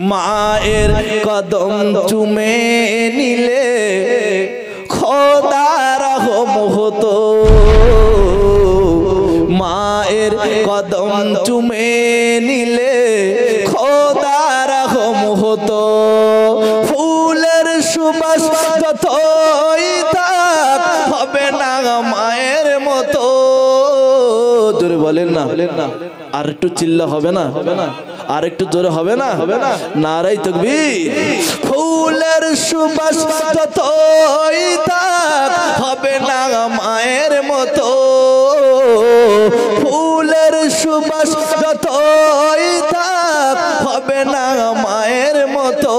মায়ের কদম চুমে নিলে খোদার রহম হতো, মায়ের কদম চুমে নিলে খোদার রহম হতো। ফুলের সুবাস যতই থাক হবে না মায়ের মতো। জোরে বলেন না, আর একটু চিল্লা হবে না, আর একটু জোরে হবে না, নারাই তাকবীর। ফুলের সুবাস যতই থাক হবে না মায়ের মতো, ফুলের সুবাস যতই থাক হবে না মায়ের মতো।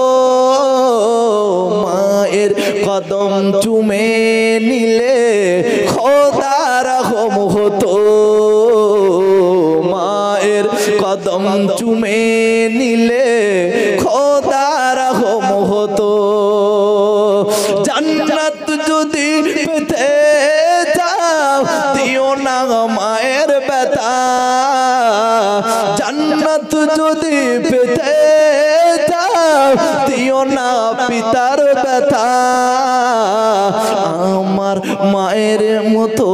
মায়ের কদম চুমে নিলে খোদার রহম হতো, মায়ের কদম চুমে নিলে খোদার রহম হতো। জান্নাত যদি পেতে চাও দিও না মায়ের ব্যথা, জান্নাত যদি পেতে চাও দিও না পিতার ব্যথা। আমার মায়ের মতো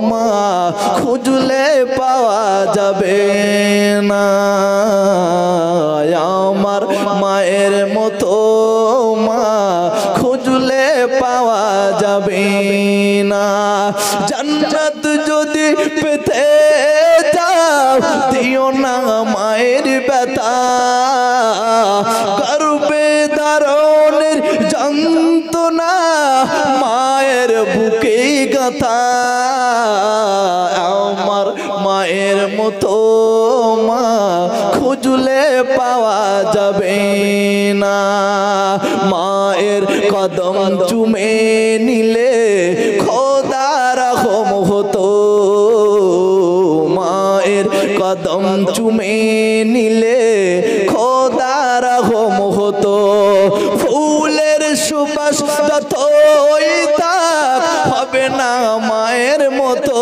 মা খুঁজলে পাওয়া যাবে না, আমার মায়ের মতো মা খুঁজলে পাওয়া যাবে না। জান্নাত যদি পেতে চাও দিও না মায়ের ব্যথা, গর্ভে ধারণের যন্ত্রণা মায়ের বুকে গাঁথা। আমার মায়ের মতো মা খুঁজলে পাওয়া যাবে না। মায়ের কদম চুমে নিলে খোদার রহম হতো, মায়ের কদম চুমে নিলে খোদার রহম হতো। ফুলের সুবাস যতই থাক হবে না মায়ের মতো,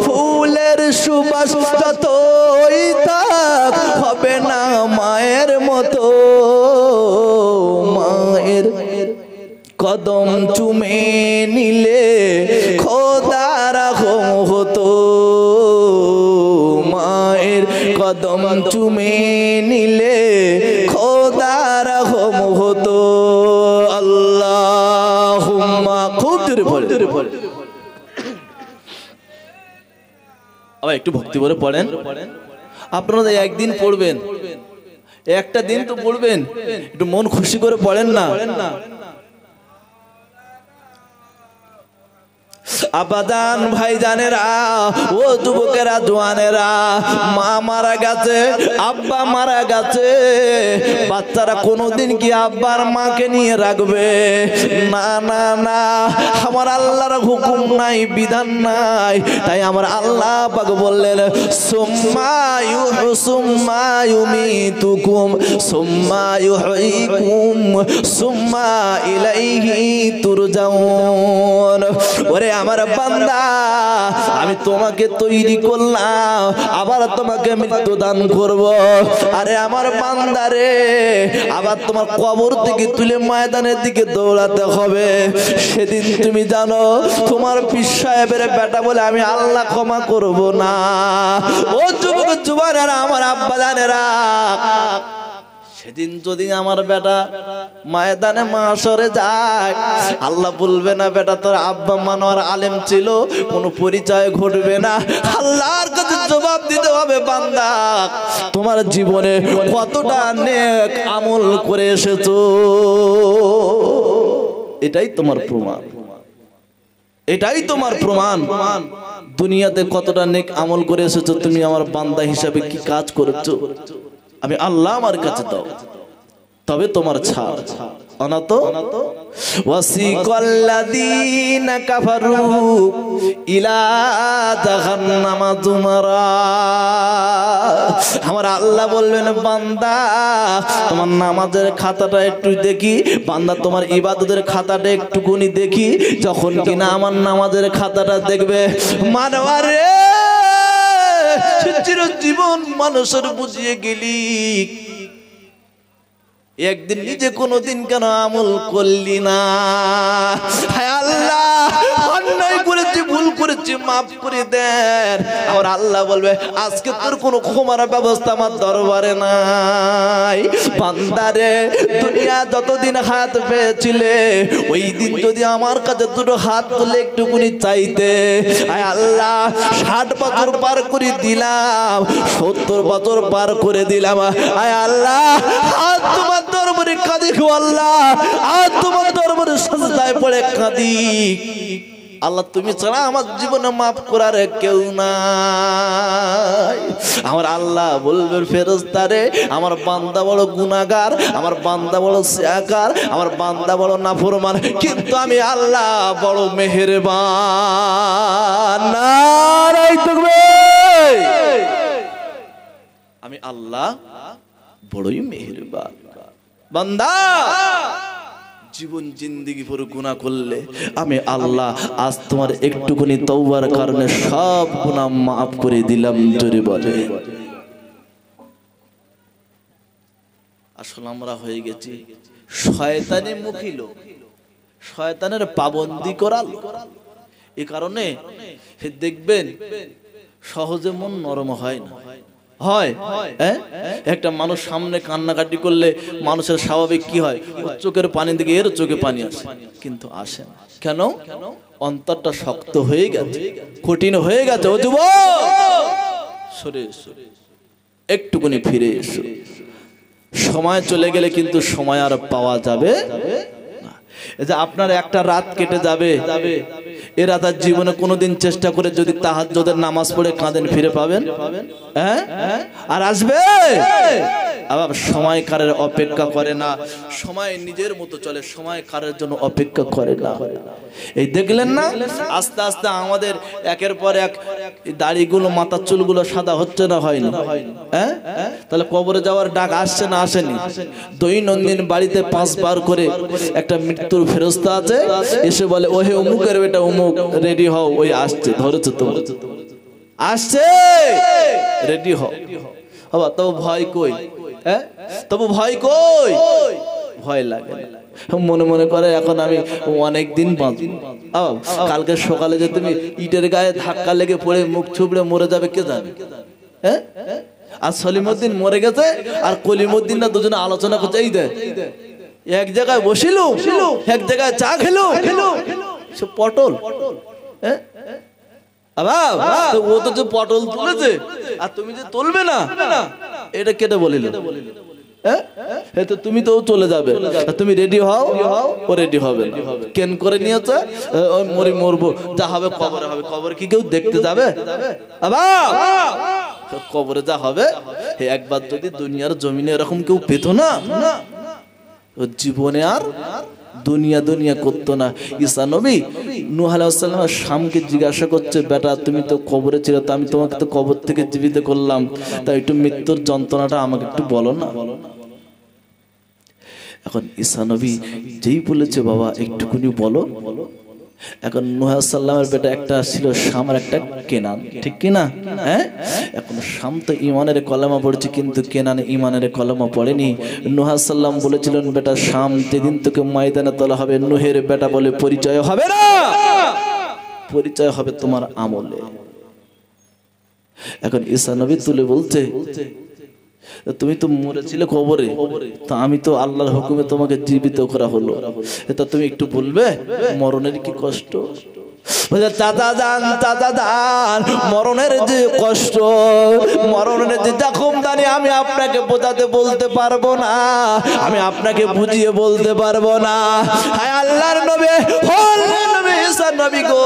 ফুলের সুবাস যতই থাক হবে না মায়ের মতো। মায়ের কদম চুমে নিলে খোদার রহম হতো, মায়ের কদম চুমে নিলে খোদার রহম হতো। আল্লাহুম্মা, খুব জোরে বল। আবার একটু ভক্তি করে পড়েন। আপনারা একদিন পড়বেন, একটা দিন তো পড়বেন, একটু মন খুশি করে পড়েন না। আবাদান ভাইজানেরা, ও যুবকেরা, জওয়ানেরা, মা মারা গেছে, আব্বা মারা গেছে, বাচ্চারা কোনোদিন কি আব্বার মাকে নিয়ে রাখবে? না না না, আমার আল্লাহর হুকুম নাই, বিধান নাই। তাই আমার আল্লাহ পাক বললেন সুম্মা ইউমিতুকুম সুম্মা ইউহয়িকুম সুম্মা ইলাইহি তুরজাউন। ওরে আমার বান্দা, আমি তোমাকে তৈরি করলাম, আবার তোমাকে মৃত্যু দান করব। আরে আমার বান্দা রে, আবার তোমার কবর থেকে তুলে ময়দানের দিকে দৌড়াতে হবে। সেদিন তুমি জানো তোমার পীর সাহেবের বেটা বলে আমি আল্লাহ ক্ষমা করব না। ও যুবক যুবকেরা, আমার আব্বা জানেরা, সেদিন যদি আমার বেটা ময়দানে মাশরে যায়, আল্লাহ বলবে না বেটা তোর আব্বা মানোয়ার আলেম ছিল, কোনো পরিচয় ঘটবে না। আল্লাহর কাছে জবাব দিতে হবে বান্দা তোমার জীবনে কতটা নেক আমল করে এসেছো। এটাই তোমার প্রমাণ, এটাই তোমার প্রমাণ। দুনিয়াতে কতটা নেক আমল করে এসেছো, তুমি আমার বান্দা হিসাবে কি কাজ করেছো আমি আল্লাহ আমার কাছে দাও, তবে তোমার ছাড়। অনাত ওয়াসিকাল্লাযীনা কাফারু ইলা জাহান্নামা যুমারা। আমার আল্লাহ বলবেন বান্দা তোমার নামাজের খাতাটা একটু দেখি, বান্দা তোমার ইবাদতের খাতাটা একটুকুনি দেখি। যখন কিনা আমার নামাজের খাতাটা দেখবে, মানবারে চিরজীবন মানুষের বুঝিয়ে গেলি, একদিন নিজে কোনোদিন কেন আমল করলি না? হায় আল্লাহ, অন্যায় করেছি, ভুল করেছি, মাফ করে দেন। আর আল্লাহ বলবে আজকে তোর কোনো ক্ষমার ব্যবস্থা আমার দরবারে নাই। বান্দারে, দুনিয়া যতদিন হাত পেয়েছিলে, ওই দিন যদি আমার কাছে দুটো হাত তুলে একটুকুনি চাইতে, হায় আল্লাহ 60 বছর পার করে দিলাম, 70 বছর পার করে দিলাম। হায় আল্লাহ, আজ তোমার দরবারে কাঁদি গো আল্লাহ, আজ তোমার দরবারে সাজদায় পড়ে কাঁদি। আল্লাহ, তুমি ছাড়া আমার জীবনে মাফ করার কেউ নাই। আমার আল্লাহ বলবে ফেরেশতারে, আমার বান্দা বড় গুনাহগার, আমার বান্দা বড় সিয়াকার, আমার বান্দা বড় নাফরমান, কিন্তু আমি আল্লাহ বড় মেহেরবান। নারায়ে তাকবীর। আমি আল্লাহ বড়ই মেহেরবান। বান্দা, জীবন জিন্দেগি ভরে গুনাহ করলে আমি আল্লাহ আজ তোমার একটুখানি তওবার কারণে সব গুনাহ মাফ করে দিলাম। জোরে বলে। আসলে আমরা হয়ে গেছি শয়তানি মুখী লোক, শয়তানের পাবন্দি করাল। এই কারণে দেখবেন সহজে মন নরম হয় না। হয় একটা মানুষ সামনে কান্নাকাটি করলে মানুষের স্বাভাবিক কি হয়? চোখের পানি দিকে এর চোখে পানি আসে, কিন্তু আসে না কেন? অন্তরটা শক্ত হয়ে গেছে, কঠিন হয়ে গেছে। ও যুবক, সরে এসো, একটুখানি ফিরে এসো। সময় চলে গেলে কিন্তু সময় আর পাওয়া যাবে না। এই যে আপনার একটা রাত কেটে যাবে, এ রাত আর জীবনে কোনোদিন চেষ্টা করে যদি তাহাজ্জুদের নামাজ পড়ে কাঁদেন, ফিরে পাবেন? হ্যাঁ, আর আসবে? আবার সময় কারের অপেক্ষা করে না, সময় নিজের মতো চলে, সময় কারের জন্য অপেক্ষা করে না। এই দেখলেন না, আস্তে আস্তে আমাদের একের পর এক দাড়িগুলো, মাথার চুলগুলো সাদা হচ্ছে না, হয়নি? হ্যাঁ, তাহলে কবরে যাওয়ার ডাক আসছে না আসেনি? দৈনন্দিন বাড়িতে 5 বার করে একটা মৃত্যুর ফেরেশতা আছে, এসে বলে ওহে অমুকের বেটা অমুক, রেডি হও, ওই আসছে, ধরেছো তো, আসছে, রেডি হও। বাবা, তবু ভয় কই? হ্যাঁ, তবু ভয় কই? ভয় লাগে না, মনে মনে করে এখন আমি অনেক দিন বাঁচব। কালকে সকালে যে তুমি ইটের গায়ে ধাক্কা লেগে পড়ে মুখ ছুবড়ে মরে যাবে কে জানে? হ্যাঁ, আর সলিমউদ্দিন মরে গেছে, আর কলিমউদ্দিন না দুজনে আলোচনা করছে। এই দেখ, এক জায়গায় বসিল, এক জায়গায় চা খেলো, সে পটল। হ্যাঁ, ও তো যে পটল তুলেছে আর তুমি যে তুলবে না, এটা কেটে বলিল? তুমি তো চলে যাবে, তুমি রেডি হও, ও রেডি হবে। কেন করে নিয়েছে? মরি মরবো, যা হবে কবরে হবে। কবরে কি কেউ দেখতে যাবে? কবরে যা হবে, একবার যদি দুনিয়ার জমিনে এরকম কেউ পেত না, জীবনে আর দুনিয়া দুনিয়া করতো না। ঈসা নবী নূহ আলাইহিস সালামের শামকে জিজ্ঞাসা করছে, বেটা তুমি তো কবরে ছিলে, তো আমি তোমাকে তো কবর থেকে জীবিত করলাম, তাই একটু মৃত্যুর যন্ত্রণাটা আমাকে একটু বলো না। এখন ঈসা নবী যেই বলেছে বাবা একটুকুনি বলো, এখন নূহ আলাইহিস সালামের বেটা একটা ছিল শাম আর একটা কেনান, ঠিক কি না? হ্যাঁ, এখন শাম তো ঈমানের কলেমা পড়েছে, কিন্তু কেনান ঈমানের কলেমা পড়েনি। নূহ আলাইহিস সালাম বলেছিলেন, বেটা শাম, যেদিন তোকে ময়দানে তোলা হবে, নূহের বেটা বলে পরিচয় হবে না, পরিচয় হবে তোমার আমলে। এখন ঈসা নবী তুলে বলছে, তুমি তো মরেছিলে কবরে, তো আমি তো আল্লাহর হুকুমে তোমাকে জীবিত করা হলো, এটা তুমি একটু বলবে মরণের কি কষ্ট? চাচা যান, মরণের যে কষ্ট, মরণের যে জখমদানি আমি আপনাকে বোঝাতে বলতে পারবো না, আমি আপনাকে বুঝিয়ে বলতে পারবো না। হায় আল্লাহর নবী, ঈসা নবী গো,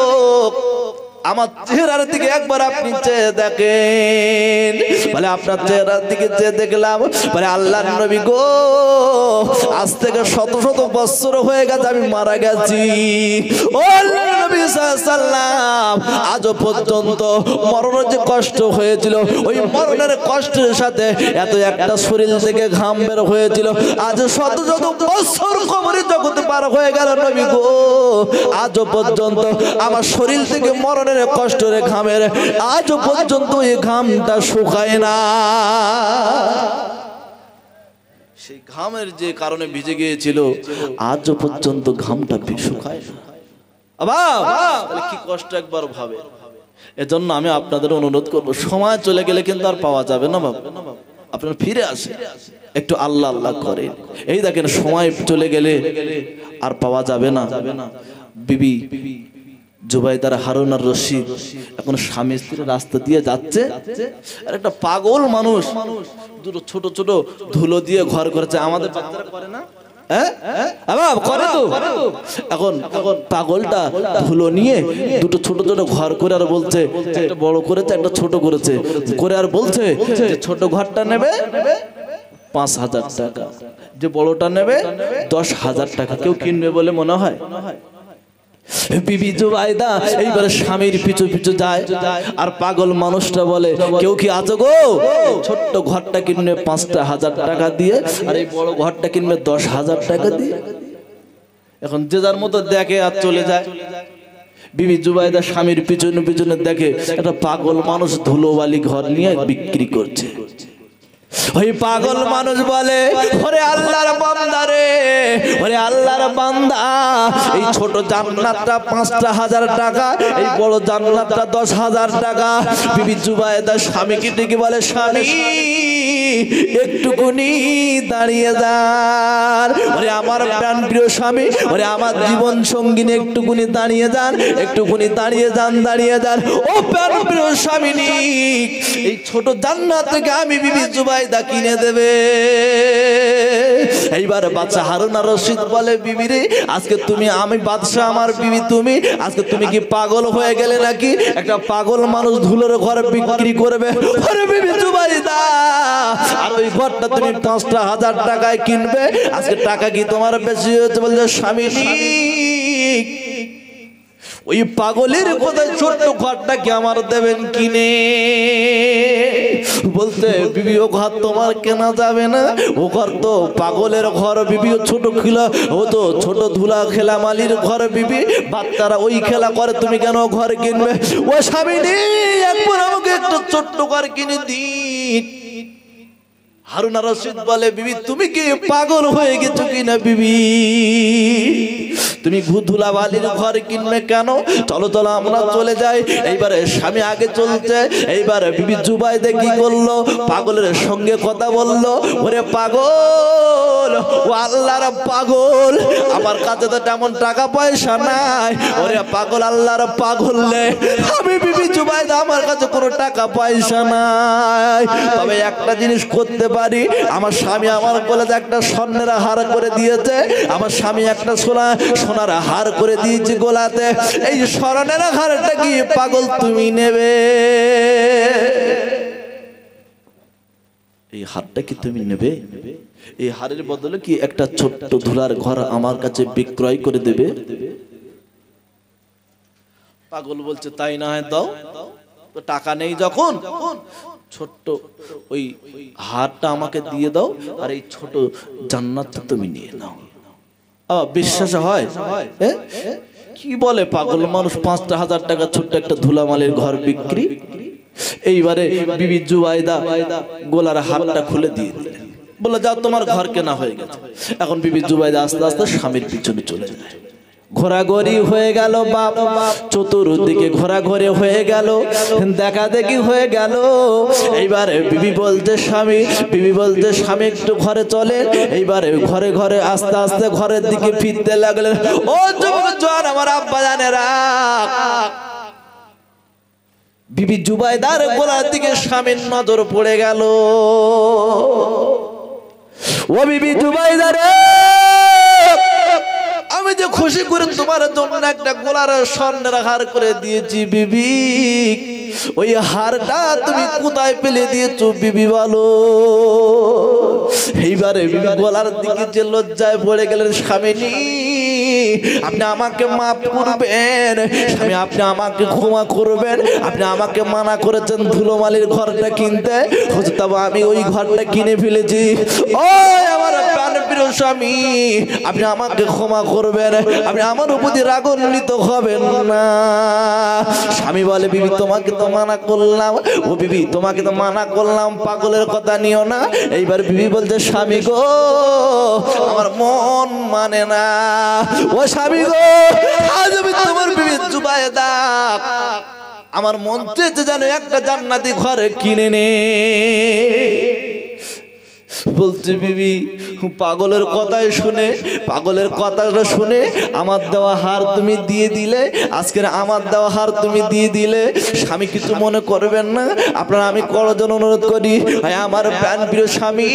আমার চেহারার দিকে একবার আপনি চেয়ে দেখেন। বলে আপনার চেহারার দিকে চেয়ে দেখলাম, বলে আল্লাহর নবী গো, আজ থেকে 100 বছর হয়ে গেছে আমি মারা গেছি। ও আল্লাহর নবী সাল্লাল্লাহু, আজও পর্যন্ত মরণের যে কষ্ট হয়েছিল, ওই মরণের কষ্টের সাথে এত একটা শরীর থেকে ঘাম বের হয়েছিল, আজ 100 বছর কবরে জগতে পার হয়ে গেল নবী গো, আজও পর্যন্ত আমার শরীর থেকে মরণের কষ্টের ঘামের আজও পর্যন্ত এই ঘামটা শুকায় না। সেই ঘামের যে কারণে ভিজে গিয়েছিল আজ পর্যন্ত ঘামটা শুকায় না। তাহলে কি কষ্ট একবার ভাবে। এজন্য আমি আপনাদের অনুরোধ করবো, সময় চলে গেলে কিন্তু আর পাওয়া যাবে না বাবা। আপনারা ফিরে আসে একটু আল্লাহ আল্লাহ করেন। এই দেখেন সময় চলে গেলে আর পাওয়া যাবে না। বিবি জুবাইদার হারুন আর রশিদ এখন স্বামী স্ত্রীর রাস্তা দিয়ে যাচ্ছে, আর একটা পাগল মানুষ দুটো ছোট ছোট ধুলো দিয়ে ঘর করেছে। আমাদের বাচ্চারা করে না? করে তো। এখন পাগলটা ধুলো নিয়ে দুটো ছোট ছোট ঘর করে আর বলছে, একটা বড় করেছে একটা ছোট করেছে করে, আর বলছে ছোট ঘরটা নেবে 5,000 টাকা, যে বড়টা নেবে 10,000 টাকা। কেউ কিনবে বলে মনে হয়? বিবি জুবাইদা এইবারে স্বামীর পিছু পিছু যায়, আর পাগল মানুষটা বলে, কেউ কি আছো গো? ছোট্ট ঘরটা কিনবে 5,000 টাকা দিয়ে, আর এই বড় ঘরটা কিনবে 10,000 টাকা দিয়ে। এখন যে যার মতো দেখে আর চলে যায়। বিবি জুবাইদা স্বামীর পিছনে পিছনে দেখে একটা পাগল মানুষ ধুলোবালি ঘর নিয়ে বিক্রি করছে। ওই পাগল মানুষ বলে, ওরে আল্লাহর বান্দা রে, ওরে আল্লাহর বান্দা, এই ছোট জান্নাতটা 5,000 টাকা, এই বড় জান্নাতটা 10,000 টাকা। বিবি জুবাইদা স্বামীকে ডেকে বলে, স্বামী একটুকুনি দাঁড়িয়ে যান, ওরে আমার প্রাণ প্রিয় স্বামী, ওরে আমার জীবন সঙ্গিনী, একটুকুনি দাঁড়িয়ে যান, একটুকুনি দাঁড়িয়ে যান, দাঁড়িয়ে যান। ও প্রাণ প্রিয় স্বামিনী, এই ছোট জান্নাত থেকে আমি বিবি জুবাইদা কিনে দেবে। এইবার বাদশা হারুন আর রশিদ বলে, বিবি রে, আজকে তুমি, আমি বাদশা, আমার বিবি তুমি, আজকে তুমি কি পাগল হয়ে গেলে নাকি? একটা পাগল মানুষ ধুলোর ঘরে বিক্রি করবে? ওরে বিবি জুবাইদা, আর ওই ঘরটা তুমি 5,000 টাকায় কিনবে, আজকে টাকা কি তোমার বেশি হয়েছে? বলছে, স্বামীজি ওই পাগলের কোথায় ছোট্ট ঘরটা কি আমার দেবেন কিনে? বলতে, বিবি ও ঘর তোমার কেনা যাবে না, ও ঘর তো পাগলের ঘর বিবি, ও ছোট খেলা, ও তো ছোট ধুলা খেলা মালির ঘর বিবি, বাচ্চারা ওই খেলা করে, তুমি কেন ঘর কিনবে? ও স্বামীনি, একবার আমাকে একটা ছোট্ট ঘর কিনে দিন। হারুন আর রশিদ বলে, বিবি তুমি কি পাগল হয়ে গেছো কিনা? বিবি তুমি ধুলা বালির ঘর কিনবে কেন? চলো চলো আমরা চলে যাই। এইবারে স্বামী আগে চলছে, এইবারে বিবি জুবাইদা কি করলো? পাগলের সঙ্গে কথা বললো, ওরে পাগল, ও আল্লাহর পাগল, আমার কাছে তো তেমন টাকা পয়সা নাই। ওরে পাগল, আল্লাহর পাগল রে, আমি বিবি জুবাইদা, আমার কাছে কোনো টাকা পয়সা নাই, তবে একটা জিনিস করতে পারি। আমার স্বামী আমার গলাতে একটা স্বর্ণের হার করে দিয়েছে, আমার স্বামী একটা সোনার হার করে দিয়েছে গলাতে, এই স্বর্ণের হারটা কি পাগল তুমি নেবে? এই হারটা কি তুমি নেবে? এই হারের বদলে কি একটা ছোট্ট ধুলার ঘর আমার কাছে বিক্রয় করে দেবে? পাগল বলছে, তাই না হয় দাও, তো টাকা নেই যখন, ছোট্ট ওই হারটা আমাকে দিয়ে দাও, আর এই ছোট জান্নাতটা তুমি নিয়ে নাও। বিশ্বাস হয়? কি বলে পাগল মানুষ, 5,000 টাকা ছোট্ট একটা ধুলামালের ঘর বিক্রি। এইবারে বিবি জুবাইদা গোলার হারটা খুলে দিয়ে দিলেন, বলে, যাও তোমার ঘর কেনা হয়ে গেছে। এখন বিবি জুবাইদা আস্তে আস্তে স্বামীর পিছনে চলে যায়। ঘোরাঘুরি হয়ে গেল বাপ, চতুর্দিকে ঘোরাঘুরি হয়ে গেল, দেখা দেখি হয়ে গেল। এইবারে বিবি বলতে স্বামী, বিবি বলতে স্বামী একটু ঘরে চলে। এইবারে ঘরে ঘরে আস্তে আস্তে ঘরের দিকে ফিরতে লাগলেন। ও যুবক জোয়ান, আমার আব্বা জানেরা, বিবি জুবাইদার গোলার দিকে স্বামীর নজর পড়ে গেল। ও বিবি জুবাইদা রে, আমি যে খুশি করে তোমার জন্য একটা গোলার স্বর্ণের হার করে দিয়েছি বিবি, ওই হারটা তুমি কোথায় ফেলে দিয়েছো বিবি বলো? এইবারে বিবি গলার দিকে যে লজ্জায় পড়ে গেলেন, স্বামীনি আপনি আমাকে মাফ করবেন, স্বামী আপনি আমাকে ক্ষমা করবেন, আপনি আমাকে মানা করেছেন ধুলোমালির ঘরটা কিনতে, তবে আমি ওই ঘরটা কিনে ফেলেছি। ও আমার প্রাণ প্রিয় স্বামী, আপনি আমাকে ক্ষমা করবেন, আপনি আমার প্রতি রাগান্বিত হবেন না। স্বামী বলে বিবি তোমাকে তো মানা করলাম, ও বিবি তোমাকে তো মানা করলাম, পাগলের কথা নিও না। এইবার বিবি বলছে স্বামী গো আমার মন মানে না। ও স্বামী গো আজ আমি তোমার বিবি জুবাইদা, আমার মন চেয়েছে যেন একটা জান্নাতি ঘরে কিনে নে। বলছে বিবি পাগলের কথাই শুনে, পাগলের কথাটা শুনে আমার দেওয়া হার তুমি দিয়ে দিলে, আজকের আমার দেওয়া হার তুমি দিয়ে দিলে। স্বামী কিছু মনে করবেন না, আপনারা আমি করজন অনুরোধ করি, আমার প্রাণ প্রিয় স্বামী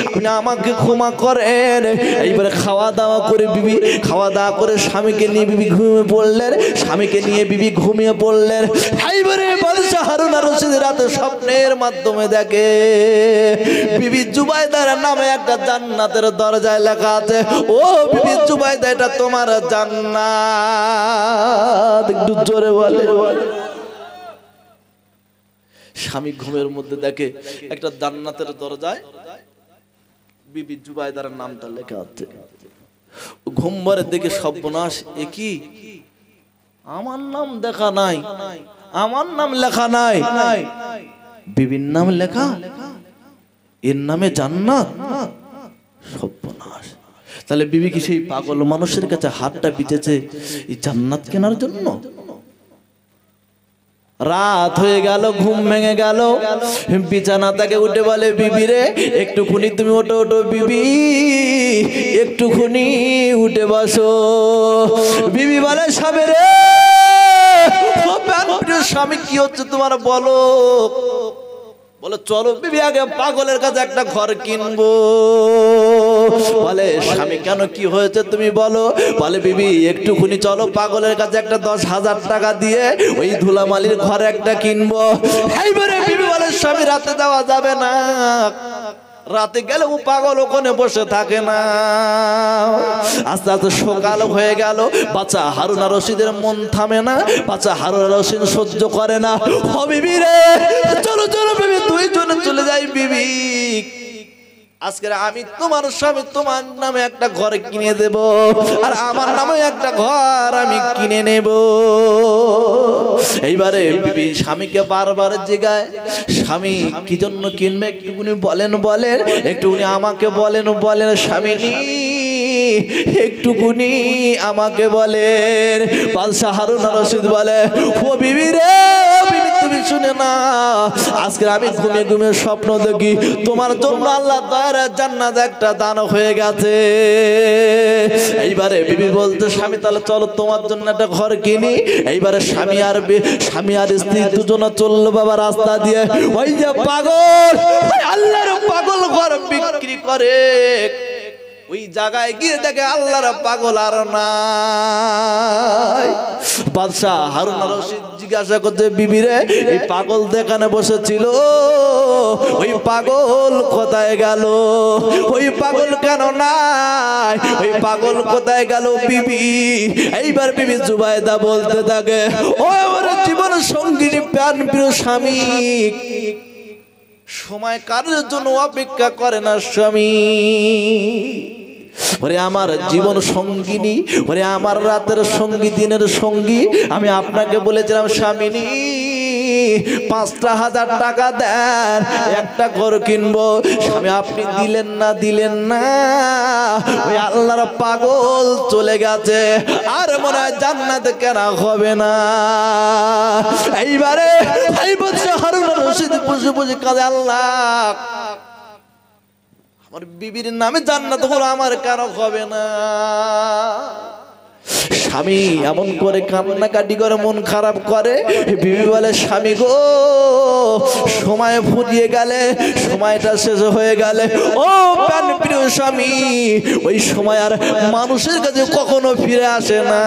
আপনি আমাকে ক্ষমা করেন। এইবারে খাওয়া দাওয়া করে বিবি, খাওয়া দাওয়া করে স্বামীকে নিয়ে বিবি ঘুমিয়ে পড়লেন, স্বামীকে নিয়ে বিবি ঘুমিয়ে পড়লেন। এইবারে বাদশা হারুন আর রশিদ রাতে স্বপ্নের মাধ্যমে দেখে বিবি জুবাইদার নামে একটা জান্নাতের দরজায় লেখা আছে, ও বিবি জুবাইদা এটা তোমার জান্নাত। একটু জোরে বলে। স্বামী ঘুমের মধ্যে দেখে একটা জান্নাতের দরজায় বিবি জুবাইদার নামটা লেখা আছে। ঘুম ভরে দেখে সর্বনাশ, এ কি আমার নাম দেখা নাই, আমার নাম লেখা নাই, বিবির নাম লেখা, এর নামে জান্নাত। সর্বনাশ, তাহলে বিবি কি সেই পাগল মানুষের কাছে হাতটা পিটেছে এই জান্নাত কেনার জন্য? রাত হয়ে গেল, ঘুম ভেঙে গেল, বিছানা থেকে উঠে বলে বিবি রে একটুখানি তুমি ওঠো, ওঠো বিবি একটুখানি উঠে বসো। বিবি বলে স্বামী রে, স্বামী কি হচ্ছে তোমার বলো? বলে চলো বিবি আগে পাগলের কাছে একটা ঘর কিনবো। বলে স্বামী কেন কি হয়েছে তুমি বলো? বলে বিবি একটুখানি চলো পাগলের কাছে একটা 10,000 টাকা দিয়ে ওই ধুলামালির ঘর একটা কিনবো। এইবারে বিবি বলে স্বামী রাতে যাওয়া যাবে না, রাতে গেলে ও পাগল ওখানে বসে থাকে না। আস্তে আস্তে সকাল হয়ে গেল, বাচ্চা হারুন আর রশিদের মন থামে না, বাচ্চা হারুন আর রশিদ সহ্য করে না। ও বিবি রে চলো চলো বিবি, তুই জন্য চলে যাই বিবি, আজকে আমি তোমার স্বামী তোমার নামে একটা ঘর কিনে দেব, আর আমার নামে একটা ঘর আমি কিনে নেব। এইবারে বিবি স্বামীকে বারবার জিগায়, স্বামী কি জন্য কিনবে একটুকুনি বলেন, বলেন একটুকুনি আমাকে বলেন, বলেন স্বামী একটুকুনি আমাকে বলেন। বাদশা হারুন আর রশিদ বলে ও বিবি রে, বিবি তুমি শুনে না, আজকে আমি ঘুমিয়ে ঘুমিয়ে স্বপ্ন দেখি তোমার জন্য আল্লাহ দয়ার জান্নাত একটা দান হয়ে গেছে। এইবারে বিবি বলতে স্বামী তাহলে চলো তোমার জন্য একটা ঘর কিনি। এইবারে স্বামী আর স্ত্রী দুজনে চললো বাবা রাস্তা দিয়ে, ওই যে পাগল আল্লাহর পাগল ঘর বিক্রি করে, ওই জায়গায় গিয়ে দেখে আল্লাহর পাগল আর নাই। বাদশা হারুন আর রশিদ জিজ্ঞাসা করতে বিবি রে এই পাগল যেখানে বসেছিল ওই পাগল কোথায় গেল? ওই পাগল কেন নাই? ওই পাগল কোথায় গেল বিবি? এইবার বিবি জুবাইদা বলতে থাকে, ও আমার জীবন সঙ্গিনী প্রাণ প্রিয় স্বামী, সময় কারোর জন্য অপেক্ষা করে না স্বামী। ওরে আমার জীবন সঙ্গিনী, ওরে আমার রাতের সঙ্গী, দিনের সঙ্গী, আমি আপনাকে বলেছিলাম স্বামিনী 5,000 টাকা দেন একটা ঘর কিনবো, স্বামী আপনি দিলেন না, দিলেন না। ওই আল্লাহর পাগল চলে গেছে, আর মনে হয় জান্নাত কেনা হবে না। এইবারে এই বছর হারুন আর রশিদ বসে বসে কাঁদে, আল্লাহ আমার বিবির নামে জান্নাত হলো, আমার কারো হবে না। স্বামী এমন করে কান্নাকাটি করে মন খারাপ করে। বিবি বলে স্বামী গো সময় ফুরিয়ে গেলে, সময়টা শেষ হয়ে গেলে, ও প্রাণ প্রিয় স্বামী ওই সময় আর মানুষের কাছে কখনো ফিরে আসে না।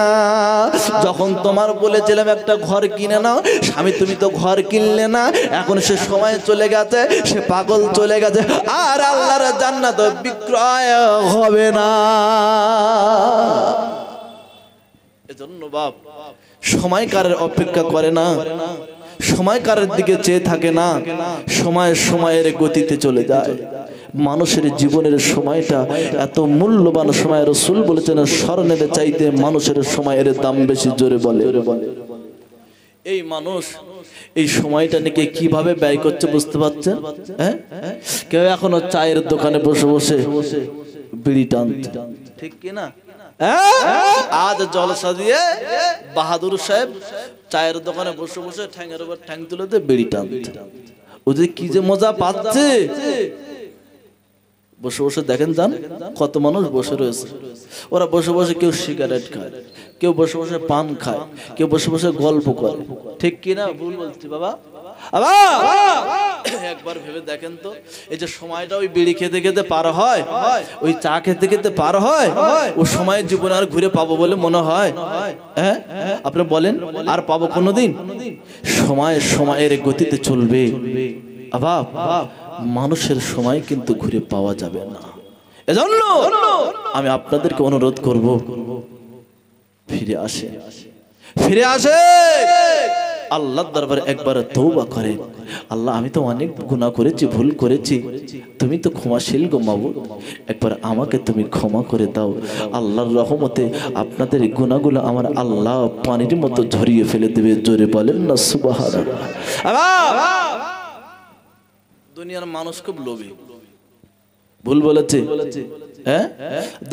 যখন তোমার বলেছিলাম একটা ঘর কিনে নাও, স্বামী তুমি তো ঘর কিনলে না, এখন সে সময় চলে গেছে, সে পাগল চলে গেছে, আর আল্লাহর জান্নাত বিক্রয় হবে না। এজন্য বাপ সময় কারের অপেক্ষা করে না, সময় কারের দিকে চেয়ে থাকে না, সময় সময়ের গতিতে চলে যায়। মানুষের জীবনের সময়টা এত মূল্যবান সময়, রাসূল বলেছেন স্বর্ণের চাইতে মানুষের সময়ের দাম বেশি। জোরে বলে। এই মানুষ এই সময়টা নাকি কিভাবে ব্যয় করছে বুঝতে পারছেন? হ্যাঁ, কেউ এখনো চায়ের দোকানে বসে বসে বিড়ি টানছে, ঠিক কি না? আজ জলসা দিয়ে বাহাদুর সাহেব চায়ের দোকানে বসে বসে ঠ্যাঙের উপর ঠ্যাং তুলে দিয়ে বিড়ি টানছে। ওদের কি যে মজা পাচ্ছে, বসে বসে দেখেন যান কত মানুষ বসে রয়েছে। ওরা বসে বসে কেউ সিগারেট খায়, কেউ বসে বসে পান খায়, কেউ বসে বসে গল্প করে, ঠিক কি না? ভুল বলছি বাবা? একবার ভেবে দেখেন তো, এই যে সময়টা ওই বিড়ি খেতে খেতে পার হয়, ওই চা খেতে খেতে পার হয়, ও সময় জীবন আর ঘুরে পাবো বলে মনে হয়? হ্যাঁ, আপনি বলেন আর পাবো কোনোদিন? সময় সময়ের গতিতে চলবে। আবার মানুষের সময় কিন্তু ঘুরে পাওয়া যাবে না। এজন্য আমি আপনাদেরকে অনুরোধ করব, ফিরে আসে, ফিরে আসে, আল্লাহর দরবারে একবার তওবা করেন। আল্লাহ, আমি তো অনেক গুনাহ করেছি, ভুল করেছি, তুমি তো ক্ষমাশীল গো মাবুদ, একবার আমাকে তুমি ক্ষমা করে দাও। আল্লাহর রহমতে আপনাদের গুনাহগুলো আমার আল্লাহ পানির মতো ঝরিয়ে ফেলে দেবে। জোরে বলেন না সুবহানাল্লাহ। দুনিয়ার মানুষ খুব লোভী, ভুল বলেছে? হ্যাঁ,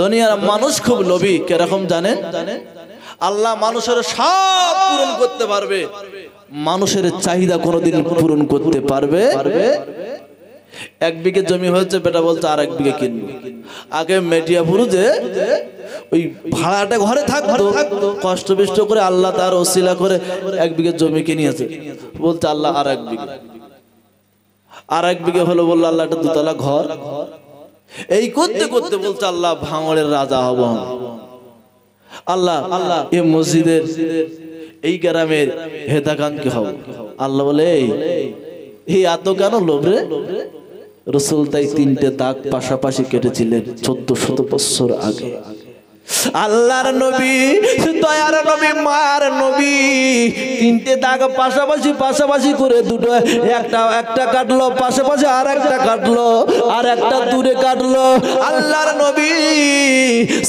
দুনিয়ার মানুষ খুব লোভী। কিরকম জানেন? আল্লাহ মানুষের সব পূরণ করতে পারবে, মানুষের চাহিদা কোনোদিন পূরণ করতে পারবে? এক বিঘে জমি হয়েছে, বেটা বলছে আর এক বিঘে কিনবে। আগে মেটিয়াপুরে ওই ভাড়াটা ঘরে থাকতো, কষ্ট বিষ্ট করে আল্লাহ তার ওসিলা করে এক বিঘে জমি কিনিয়েছে। বলছে আল্লাহ আর এক বিঘে, আর এক বিঘে হলো, বললো আল্লাহ একটা দুতলা ঘর। এই করতে করতে বলছে আল্লাহ ভাঙড়ের রাজা হব। আল্লাহ আল্লাহ এই মসজিদের এই গ্রামের হেদাকাঙ্ক্ষী হব। আল্লাহ বলে এই এত কেন লোভ রে? রাসূল তাই তিনটে দাগ পাশাপাশি কেটেছিলেন 1400 বছর আগে। আল্লাহর নবী, দয়ার নবী, মার নবী তিনটে দাগ পাশাপাশি পাশাপাশি করে দুটো, একটা কাটলো পাশাপাশি, আর একটা কাটলো, আর একটা দূরে কাটলো। আল্লাহর নবী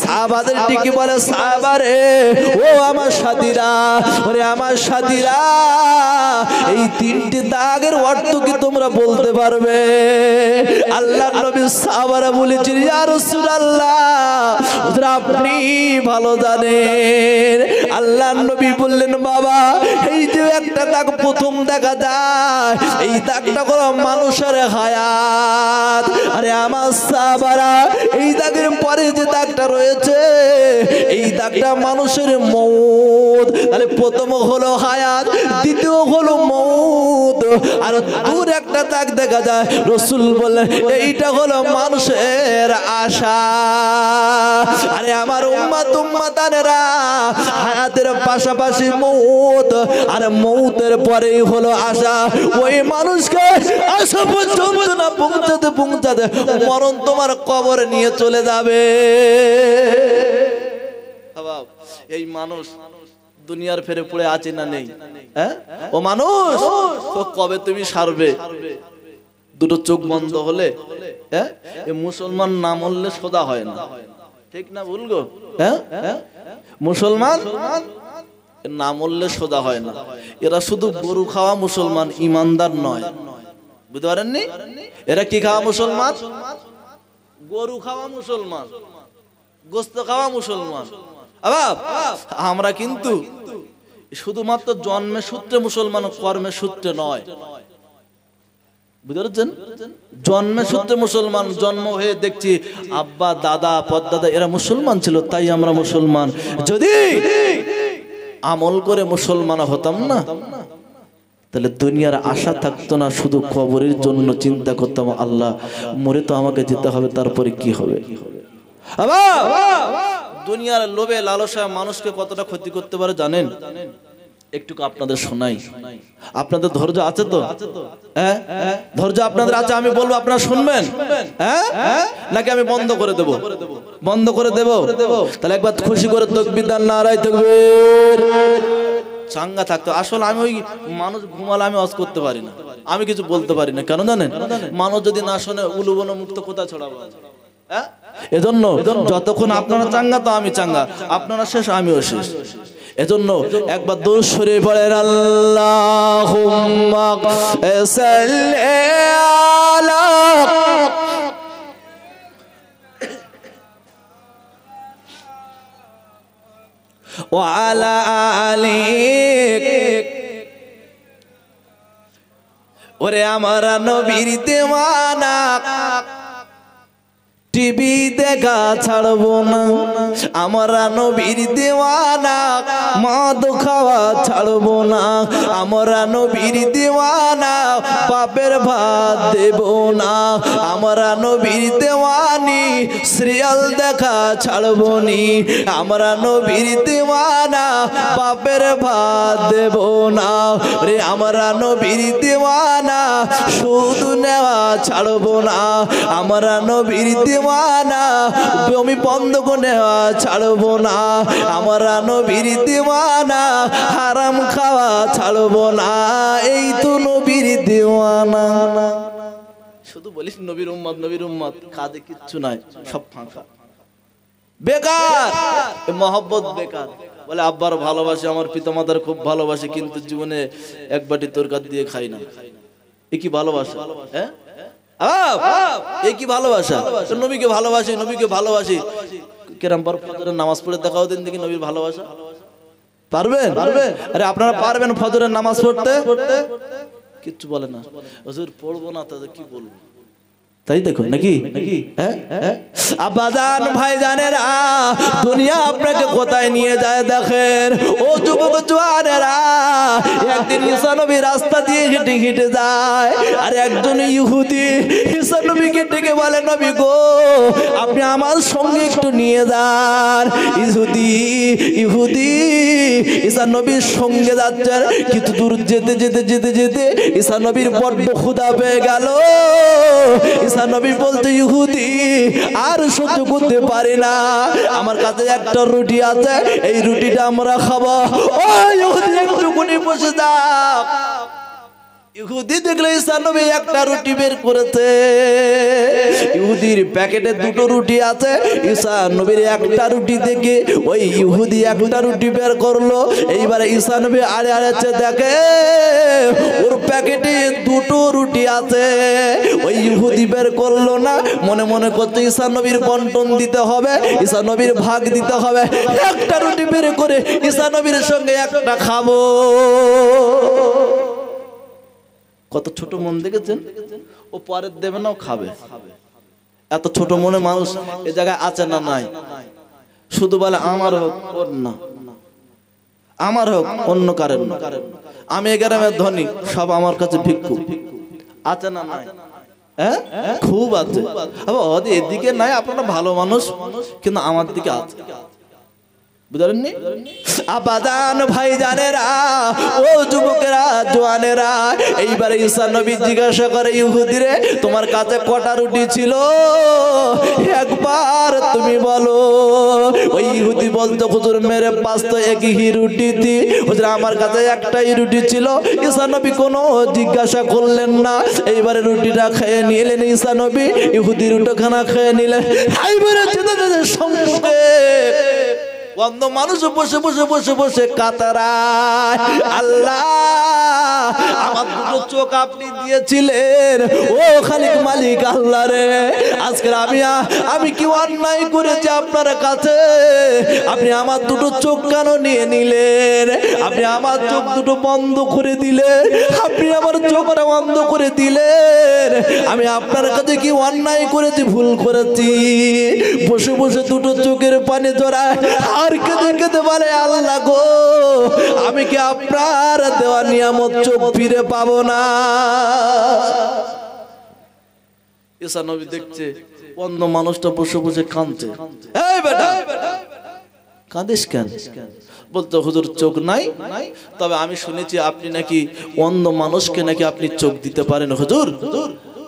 সাহাবাদের ঠিকই বলে, সাহাবারে ও আমার সাথীরা, ওরে আমার সাথীরা, এই তিনটে দাগের অর্থ কি তোমরা বলতে পারবে? আল্লাহর নবী সাহাবারা বলেছেন, ইয়া রাসূলুল্লাহ, আপনি ভালো জানেন। আল্লাহর নবী বললেন, বাবা এই যে একটা দাগ প্রথম দেখা যায়, এই দাগটা হলো মানুষের হায়াত। আরে আমার সাহাবারা, এই দাগের পরে যে দাগটা রয়েছে, এই দাগটা মানুষের মউত। তাহলে প্রথম হলো হায়াত, দ্বিতীয় হলো মউত, আর দূর একটা দাগ দেখা যায়। রাসূল বললেন এইটা হলো মানুষের আশা। আরে আমার উম্মত উম্মতানেরা, হায়াতের পাশাপাশি মউত, আর মউতের পরেই হলো আশা। ওই মানুষকে আশা পর্যন্ত না পৌঁছাতে পৌঁছাতে মরণ তোমার কবরে নিয়ে চলে যাবে। এই মানুষ দুনিয়ার ফেরে পড়ে আছে না নেই? হ্যাঁ, ও মানুষ কবে তুমি সারবে? দুটো চোখ বন্ধ হলে, হ্যাঁ, মুসলমান না মরলে সোজা হয় না, ঠিক না ভুল গো? হ্যাঁ, মুসলমান না মরলে সোজা হয় না। এরা শুধু গরু খাওয়া মুসলমান, ইমানদার নয়। বুঝতে পারেননি? এরা কি খাওয়া মুসলমান? গরু খাওয়া মুসলমান, গোস্ত খাওয়া মুসলমান। আমরা কিন্তু শুধুমাত্র জন্মের সূত্রে মুসলমান, কর্মের সূত্রে নয়। বুঝতে পারছেন? জন্মের সূত্রে মুসলমান, জন্ম হয়ে দেখছি আব্বা দাদা পদদাদা এরা মুসলমান ছিল, তাই আমরা মুসলমান। যদি আমল করে মুসলমান হতাম না, তাহলে দুনিয়ার আশা থাকতো না, শুধু কবরের জন্য চিন্তা করতাম, আল্লাহ মরে তো আমাকে যেতে হবে, তারপরে কি হবে। দুনিয়ার লোভে লালসা মানুষকে কতটা ক্ষতি করতে পারে জানেন? একটু আপনাদের শোনাই। আপনাদের ধৈর্য আছে তো? হ্যাঁ, ধৈর্য আপনাদের আছে? আমি বলবো আপনারা শুনবেন? হ্যাঁ, নাকি আমি বন্ধ করে দেব? বন্ধ করে দেব? তাহলে একবার খুশি করে তাকবীর, নারায়ে তাকবীর। চাঙ্গা থাকতে। আসলে আমি ওই মানুষ ঘুমালে আমি ওয়াজ করতে পারি না, আমি কিছু বলতে পারি না, কেন জানেন? মানুষ যদি না শোনে উলুবন মুক্ত কোথা ছড়াবো? হ্যাঁ, এজন্য যতক্ষণ আপনারা চাঙ্গা তো আমি চাঙ্গা, আপনারা শেষ আমিও শেষ। এজন্য একবার দরুদ শরীফ পড়েন, আল্লাহুম্মা সাল্লি আলা ওয়া আলা আলি। ওরে আমার নবীর দেওয়ানা, টিভি দেখা ছাড়বো না, আমরা নবীর দেওয়ানা, মদ খাওয়া ছাড়বো না, আমরা নবীর দেওয়ানা, বাপের ভাত দেব না, আমরা নবীর দেওয়ানি, সিরিয়াল দেখা ছাড়বো নি, আমরা নবীর দেওয়ানা, বাপের ভাত দেব না, রে আমরা নবীর দেওয়ানা, সুদ নেওয়া ছাড়বো না, আমরা নবীর দেওয়ানা, জমি বন্ধক নেওয়া ছাড়বো না, আমরা নবীর দেওয়ানা, হারাম খাওয়া ছাড়বো না, এই তো নবীর দেওয়ানা। শুধু বলিস নবীর উম্মত নবীর উম্মত, কাজে কিচ্ছু নাই, সব ফাঁকা, বেকার, মহব্বত বেকার। বলে আব্বার ভালোবাসে, আমার পিতামাতার খুব ভালোবাসে, কিন্তু জীবনে এক বাটি তরকারি দিয়ে খাই না। এ কি ভালোবাসা? হ্যাঁ, এই কি ভালোবাসা? নবীকে ভালোবাসি, নবীকে ভালোবাসি, কেরাম বার ফজরের নামাজ পড়ে দেখাও দিন দেখি নবীর ভালোবাসা। পারবেন? আরে আপনারা পারবেন ফজরের নামাজ পড়তে? কিচ্ছু বলে না, হুজুর পড়বো না, তাদের কি বলবো? তাই দেখো নাকি? আব্বাজান ভাইজানেরা, দুনিয়া আপনাকে কোথায় নিয়ে যায় দেখেন। ও যুবক জওয়ানেরা, একদিন ঈসা নবী রাস্তা দিয়ে হেঁটে হেঁটে যায়, আর একজন ইহুদি ঈসা নবীকে ডেকে বলে, নবী গো, আপনি আমার সঙ্গে একটু নিয়ে যান। ইহুদি ঈসা নবীর সঙ্গে যাচ্ছেন, কিন্তু দূর যেতে যেতে যেতে যেতে ঈসা নবীর বড্ড ক্ষুধা পেয়ে গেল। ঈসা নবী বলতে, ইহুদি আর সহ্য করতে পারি না, আমার কাছে একটা রুটি আছে, এই রুটিটা আমরা খাবো। ও ইহুদি একটুকুনি বসে যাও। ইহুদি দেখলে ঈসা নবী একটা রুটি বের করেছে, ইহুদির প্যাকেটে দুটো রুটি আছে, ঈসা নবীর একটা রুটি দেখে ওই ইহুদি একটা রুটি বের করলো। এইবারে ঈসা নবী আড়ে আড়েছে, দেখে ওর প্যাকেটে দুটো রুটি আছে, ওই ইহুদি বের করলো না, মনে মনে করতে ঈসা নবীর বন্টন দিতে হবে, ঈসা নবীর ভাগ দিতে হবে, একটা রুটি বের করে ঈসা নবীর সঙ্গে একটা খাবো। কত ছোট মন দেখেছেন? ও পরের দেবে না, ও খাবে। এত ছোট মনে মানুষ এ জায়গায় আছে না নাই? শুধু বলে আমার হোক, ওর না, আমার হোক, অন্য কারণ না। আমি এই গ্রামের ধনী, সব আমার কাছে ভিক্ষু, আছে না নাই? হ্যাঁ, খুব আছে। এদিকে নাই, আপনারা ভালো মানুষ, কিন্তু আমার দিকে আছে, বুঝলেননি? আবাদান ভাইজানেরা, ও যুবকেরা জওয়ানেরা, এইবারে ঈসা নবী জিজ্ঞাসা করে, ইহুদিরে তোমার কাছে কটা রুটি ছিল, একবার তুমি বলো। ওই ইহুদি বলতো, হুজুর মেরে পাস তো একই রুটি থি, হুজুর আমার কাছে একটাই রুটি ছিল। ঈসা নবী কোনো জিজ্ঞাসা করলেন না, এইবারে রুটিটা খেয়ে নিলেন ঈসা নবী, ইহুদি রুটিখানা খেয়ে নিলেন। এইবারে যেতে যেতে সঙ্গে অন্ধ মানুষ বসে বসে বসে বসে কাতারায়, আল্লাহ আমার দুটো চোখ আপনি দিয়েছিলেন, ও খালিক মালিক আল্লাহ রে, আজকে আমি কি অন্যায় করেছি আপনার কাছে? আপনি আমার দুটো চোখ কেন নিয়ে নিলেন? আপনি আমার চোখ দুটো বন্ধ করে দিলেন, আপনি আমার চোখটা বন্ধ করে দিলেন, আমি আপনার কাছে কি অন্যায় করেছি, ভুল করেছি? বসে বসে দুটো চোখের পানি জড়ায় আর কেঁদে কেঁদে বলে, আল্লাহ গো, আমি কি আপনার দেওয়া নিয়ামত চোখ ফিরে পাবো না? ঈসা নবী দেখছে অন্ধ মানুষটা বসে বসে কাঁদছে। এই বেটা, কাঁদিস কেন? বলতো, হুজুর চোখ নাই, তবে আমি শুনেছি আপনি নাকি অন্ধ মানুষকে নাকি আপনি চোখ দিতে পারেন, হুজুর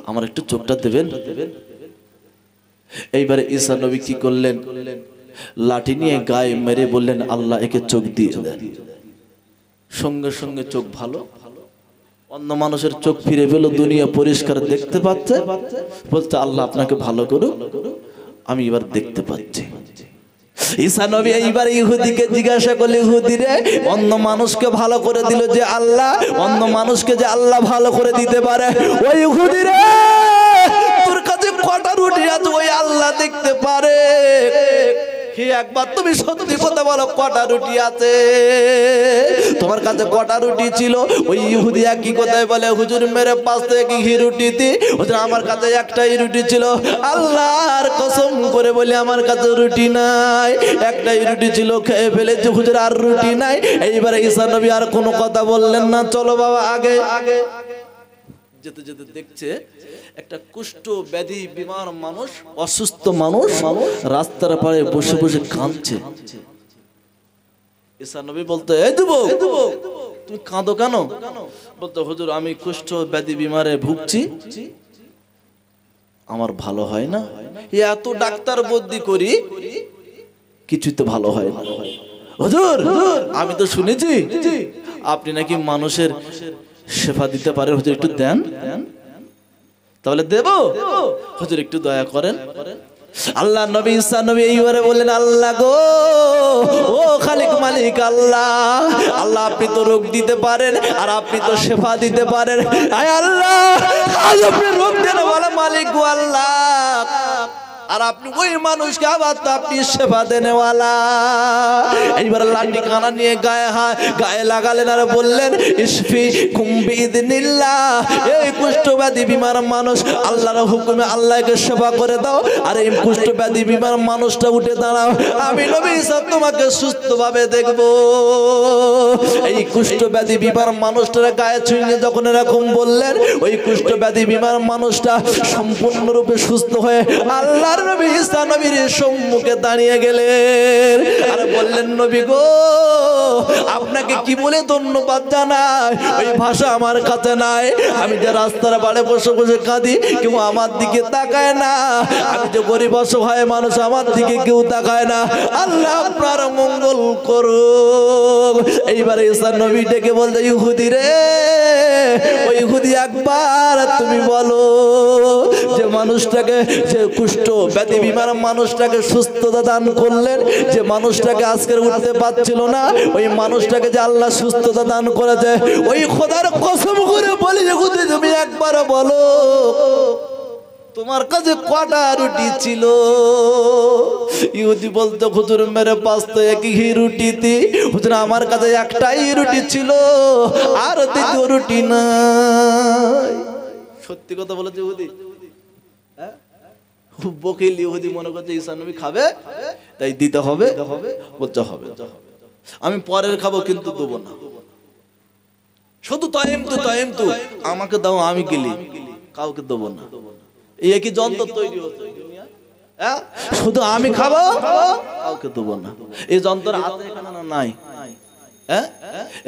আমার একটু চোখটা দেবেন। এইবারে ঈসা নবী কি করলেন, লাঠি নিয়ে গায়ে মেরে বললেন, আল্লাহ একে চোখ দিয়ে দেন। সঙ্গে সঙ্গে চোখ ভালো, অন্য মানুষের চোখ ফিরে পেল, দুনিয়া পরিষ্কার দেখতে পাচ্ছে, বলতে আল্লাহ আপনাকে ভালো করুক, আমি এবার দেখতে পাচ্ছি। ঈসা নবী এইবার ইহুদিকে জিজ্ঞাসা করলে, ইহুদি রে, অন্য মানুষকে ভালো করে দিল যে আল্লাহ, অন্য মানুষকে যে আল্লাহ ভালো করে দিতে পারে, ওই ইহুদি রে তোর কাছে কটা রুটি আছে ওই আল্লাহ দেখতে পারে? হে একবার তুমি সত্যি কথা বলো, কটা রুটি আছে তোমার কাছে? কটা রুটি ছিল? ওই ইহুদি একই কথাই বলে, হুজুর মেরে পাশ থেকে কি রুটি দি? হুজুর আমার কাছে একটাই রুটি ছিল। আল্লাহর কসম করে বলি আমার কাছে রুটি নাই, একটাই রুটি ছিল, খেয়ে ফেলেছি হুজুর, আর রুটি নাই। এইবারে ঈসা নবী আর কোনো কথা বললেন না, চলো বাবা আগে। যেতে যেতে দেখছে একটা কুষ্ঠ ব্যাধি বিমার মানুষ, অসুস্থ মানুষ রাস্তার পাড়ে বসে বসে কাঁদছে। ঈসা নবী বলতে, এই যুবক তুমি কাঁদো কেন? বলতো, হুজুর আমি কুষ্ঠ ব্যাধি বিমারে ভুগছি, আমার ভালো হয় না, এত ডাক্তার বদ্যি করি কিছুই তো ভালো হয় না। হুজুর আমি তো শুনেছি আপনি নাকি মানুষের সেবা দিতে পারেন, হুজুর একটু দেন। তাহলে দেব, হুজুর একটু দয়া করেন। আল্লাহ নবী ঈসা নবী এইবারে বললেন, আল্লাহ গো, ও খালিক মালিক আল্লাহ, আল্লাহ আপনি তো রোগ দিতে পারেন আর আপনি তো সেবা দিতে পারেন, আয় আল্লাহ আজ আপনি রোগ দেন বলে মালিক গো আল্লাহ, আর আপনি ওই মানুষকে আবার তো আপনি সেবা দেনেওয়ালা। এইবার লাঠি কানা নিয়ে গায়ে লাগালেন আর বললেন, ইসফি কুম্বিদিনিল্লাহ, এই কুষ্ঠব্যাধি বিমার মানুষ আল্লাহর হুকুমে আল্লাহকে সেবা করে দাও, আর এই কুষ্ঠব্যাধি বিমার মানুষটা উঠে দাঁড়াও, আমি নবী ঈসা তোমাকে সুস্থভাবে দেখব। এই কুষ্ঠব্যাধি বিমার মানুষটার গায়ে ছুঁয়ে যখন এরকম বললেন, ওই কুষ্ঠব্যাধি বিমার মানুষটা সম্পূর্ণরূপে সুস্থ হয়ে আল্লাহর নবী ঈসা নবীর সম্মুখে দাঁড়িয়ে গেলেন আর বললেন, নবী গো আপনাকে কি বলে ধন্যবাদ জানাই, ওই ভাষা আমার কাছে নাই। আমি যে রাস্তার পাড়ে বসে বসে কাঁদি, কেউ আমার দিকে তাকায় না, আমি যে গরিব অসহায় মানুষ, আমার দিকে কেউ তাকায় না, আল্লাহ আপনার মঙ্গল করুক। এইবারে ঈসা নবী ডেকে বলতে, ইহুদি রে, ওই ইহুদি একবার তুমি বলো যে মানুষটাকে, যে কুষ্ঠ ব্যাধি বিমার মানুষটাকে সুস্থতা দান করলেন, যে মানুষটাকে আজকের উঠতে পারছিল না, ওই মানুষটাকে যে আল্লাহ সুস্থতা দান করেছে, ওই খোদার কসম করে বলি ইহুদি তুমি একবার বলো তোমার কাছে কটা রুটি ছিল? ইহুদি বলতো, হুজুর মেরে পাশ তো একই রুটিতে, হুজুর আমার কাছে একটাই রুটি ছিল, আর দ্বিতীয় রুটি নাই। সত্যি কথা বলেছে ইহুদি, বকিল ইহুদি মনে করছে ঈসা নবী খাবে তাই দিতে হবে, বলতে হবে আমি পরের খাবো কিন্তু দেবো না, শুধু তাইম তো আমাকে দাও আমি গেলি, কাউকে দেবো না। এই একই যন্ত্র তৈরি হচ্ছে, শুধু আমি খাবো কাউকে দেবো না। এই যন্ত্র আছে এখানে না নাই?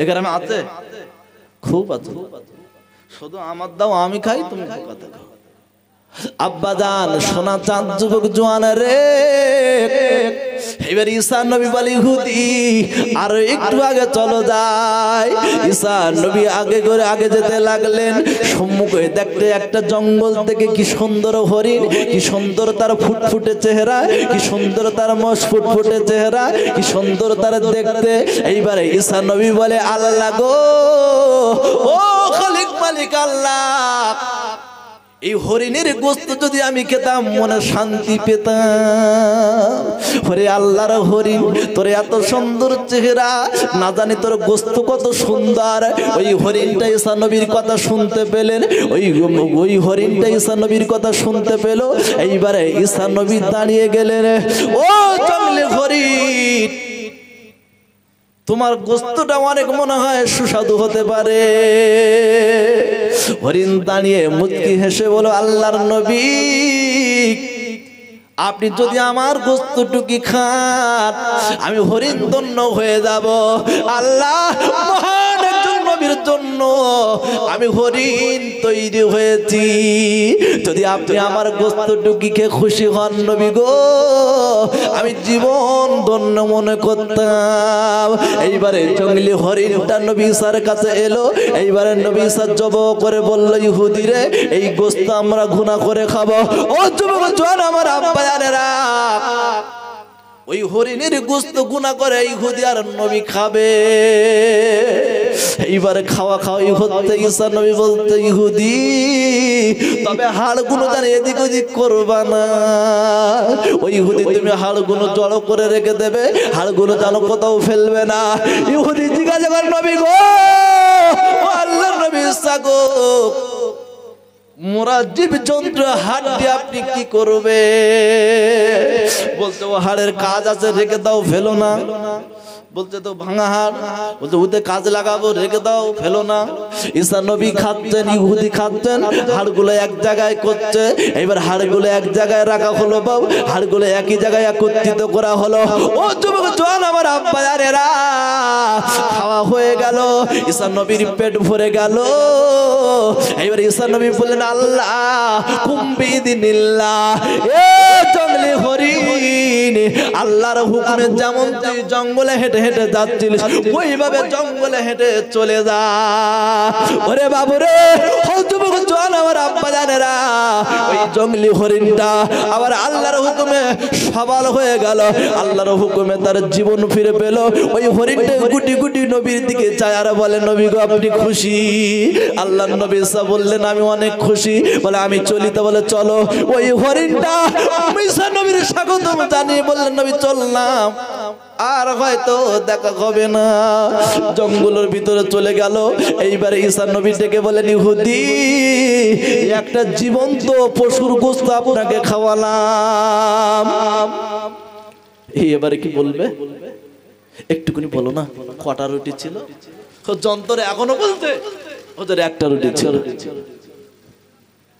এখানে আছে, খুব আছে। শুধু আমার দাও আমি খাই, তুমি কথা খাও। আব্বাজান সোনা চাঁদ যুবক জোয়ান রে, এবার ঈসা নবী বলে, ইহুদি আর একটু আগে চলো যাই। ঈসা নবী আগে করে আগে যেতে লাগলেন, সম্মুখে দেখতে একটা জঙ্গল থেকে কি সুন্দর হরিণ, কি সুন্দর তার ফুটফুটে চেহারা, কি সুন্দর তার মস ফুটফুটে চেহারা, কি সুন্দর তার দেখতে। এইবারে ঈসা নবী বলে, আল্লাহ গো, ও খালিক মালিক আল্লাহ, এই হরিণের গোস্ত যদি আমি খেতাম মনে শান্তি পেতাম। ওরে আল্লাহর হরিণ, তোর এত সুন্দর চেহারা, না জানি তোর গোস্ত কত সুন্দর। ওই হরিণটা ঈসা নবীর কথা শুনতে পেলেন, ওই হরিণটা ঈসা নবীর কথা শুনতে পেল। এইবারে ঈসা নবী দাঁড়িয়ে গেলেন, ও জঙ্গলি হরিণ, তোমার গোস্তটা অনেক মনে হয় সুস্বাদু হতে পারে। হরিণ দাঁড়িয়ে মুচকি হেসে বলো, আল্লাহর নবী, আপনি যদি আমার গোস্তটুকি খান আমি হরিণ ধন্য হয়ে যাব। আল্লাহ মহান একজন নবী নবীর জন্য আমি হরিণ তৈরি হয়েছি। যদি আপনি আমার গোশতটুকু খেয়ে খুশি হন নবী গো, আমি জীবন ধন্য মনে করতাম। এইবারে জঙ্গলি হরিণটা নবী ঈসার কাছে এলো। এইবারে নবী ঈসা জবাব করে বলল, ইহুদি রে, এই গোশত আমরা ঘুনা করে খাবো। ও যুবক জোয়ান আমার আব্বা জানেরা, ওই হরিণের গোশত গুনাহ করে ইহুদি আর নবী খাবে। এইবারে খাওয়া খাওয়াই হচ্ছে। ঈসা নবী বলতে, ইহুদি তবে হাড়গুলো জানে এদিক ওদিক করবা না। ওই ইহুদি তুমি হাড়গুলো জড়ো করে রেখে দেবে, হাড়গুলো জানো কোথাও ফেলবে না। ইহুদি জিজ্ঞাসা করে, নবী গো, ও আল্লাহর নবী ঈসা গো, মোরা জীব যন্ত্র হাড় দিয়ে আপনি কি করবে? বলতে, ও হাড়ের কাজ আছে, রেখে দাও, ফেলো না। বলতে, তো ভাঙা হাড়। বলতে, ওতে কাজ লাগাবো, রেখে দাও, ফেলো না। ঈসা নবী খাচ্ছেন, ইহুদি খাচ্ছেন, হাড়গুলো এক জায়গায় করছে। এবার হাড়গুলো এক জায়গায় রাখা হলো, বাবু হাড়গুলো একই জায়গায় একত্রিত করা হলো। ও যুবক জোয়ান আমার আব্বা জানেরা, খাওয়া হয়ে গেল, ঈসা নবীর পেট ভরে গেল। এবার ঈসা নবী বললেন, আল্লাহ কুম্বিদিনিল্লাহ, এ জঙ্গলি হরিণ, আল্লাহর হুকুমে যেমন তুই জঙ্গলে হেঁটে হেঁটে যাচ্ছিলিস, ওইভাবে জঙ্গলে হেঁটে চলে যা। ওরে বাবু রে, যুবক জোয়ান আমার আব্বা জানেরা, ওই জঙ্গলি হরিণটা আবার আল্লাহর হুকুমে সবাল হয়ে গেল। আল্লাহর হুকুমে তার জীবন ফিরে পেল। ওই হরিণটা গুটি গুটি নবীর দিকে চায় আর বলে, নবী গো আপনি খুশি? আল্লাহর নবী ঈসা বললেন, আমি অনেক খুশি। বলে, আমি চলি? তো বলে, চলো। ওই হরিণটা ঈসা নবীর স্বাগতম জানিয়ে বললেন, নবী চললাম, আর হয়তো দেখা হবে না। জঙ্গলের ভিতরে চলে গেল। এইবারে ঈসা নবী ডেকে বলেন, ইহুদি একটা জীবন্ত পশুর গোশত আপনাকে খাওয়ালাম, এবারে কি বলবে? একটুকুনি বলো না, কটা রুটি ছিল? যন্ত্রে এখনো বলতে, ওদের একটা রুটি ছিল।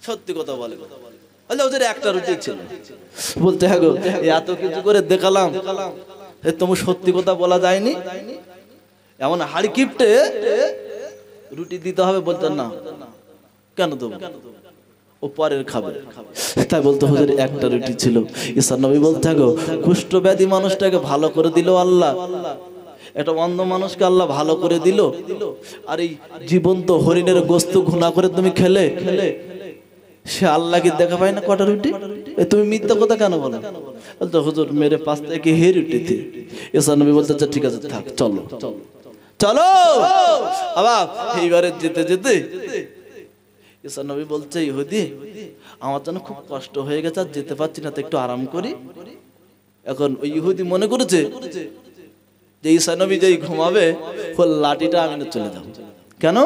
সত্যি কথা বলে, ওদের একটা রুটি ছিল। বলতে, হ্যাঁ গো, এত কিছু করে দেখালাম, তোমার সত্যি কথা বলা যায়নি? এমন হাড়ি কিপটে রুটি দিতে হবে? বলতেন না, কেন দেবো, ও পরের খাবে। তাই বলতে, হুজুর একটা রুটি ছিল। ঈসা নবী বলতে, গো কুষ্ঠ ব্যাধি মানুষটাকে ভালো করে দিল আল্লাহ, একটা অন্ধ মানুষকে আল্লাহ ভালো করে দিল, আর এই জীবন্ত হরিণের গোশত ঘুনা করে তুমি খেলে, সে আল্লাহ কি দেখা পায় না? কটা রুটি? তুমি মিথ্যা কথা কেন বলো? বলতো, হুজুর মেরে 5 থেকে হে রুটি থি। ঈসা নবী বলতে, ঠিক আছে থাক, চলো চলো। আবার এইবারে যেতে যেতে ঈসা নবী বলছে, ইহুদি আমার জন্য খুব কষ্ট হয়ে গেছে, আর যেতে পারছি না, তো একটু আরাম করি। এখন ওই ইহুদি মনে করেছে যে ঈসা নবী যেই ঘুমাবে, ওই লাঠিটা আমি না চলে যাবো। কেন?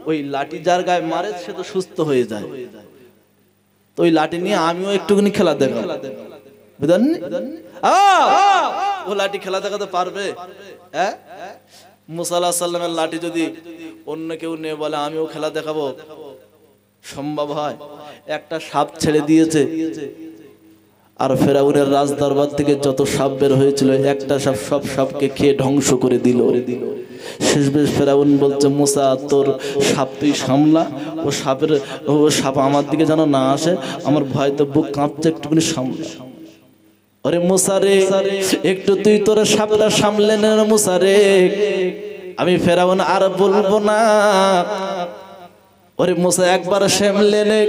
ওই লাঠি যার গায়ে মারে সে তো সুস্থ হয়ে যায়, তো ওই লাঠি নিয়ে আমিও একটুখানি খেলা দেখাবো। বুঝলেন? ও লাঠি খেলা দেখাতে পারবে? হ্যাঁ, মুসা আলাইহিস সালামের লাঠি যদি অন্য কেউ নিয়ে বলে আমিও খেলা দেখাবো, সম্ভব হয়? একটা সাপ ছেড়ে দিয়েছে, আর ফেরাউনের রাজ দরবার থেকে যত সাপ বের হয়েছিল, একটা সাপ সব সাপকে খেয়ে ধ্বংস করে দিল। শেষমেশ ফেরাউন বলছে, মুসা তোর সাপ তুই সামলা, ও সাপ আমার দিকে যেন না আসে, আমার ভয় তো বুক কাঁপছে, একটুখানি সামলা। ওরে মুসা রে, একটু তুই তোর সাপটা সামলে নে মুসা রে, আমি ফেরাউন আর বলবো না। ওরে মুসা একবার সামলে নে।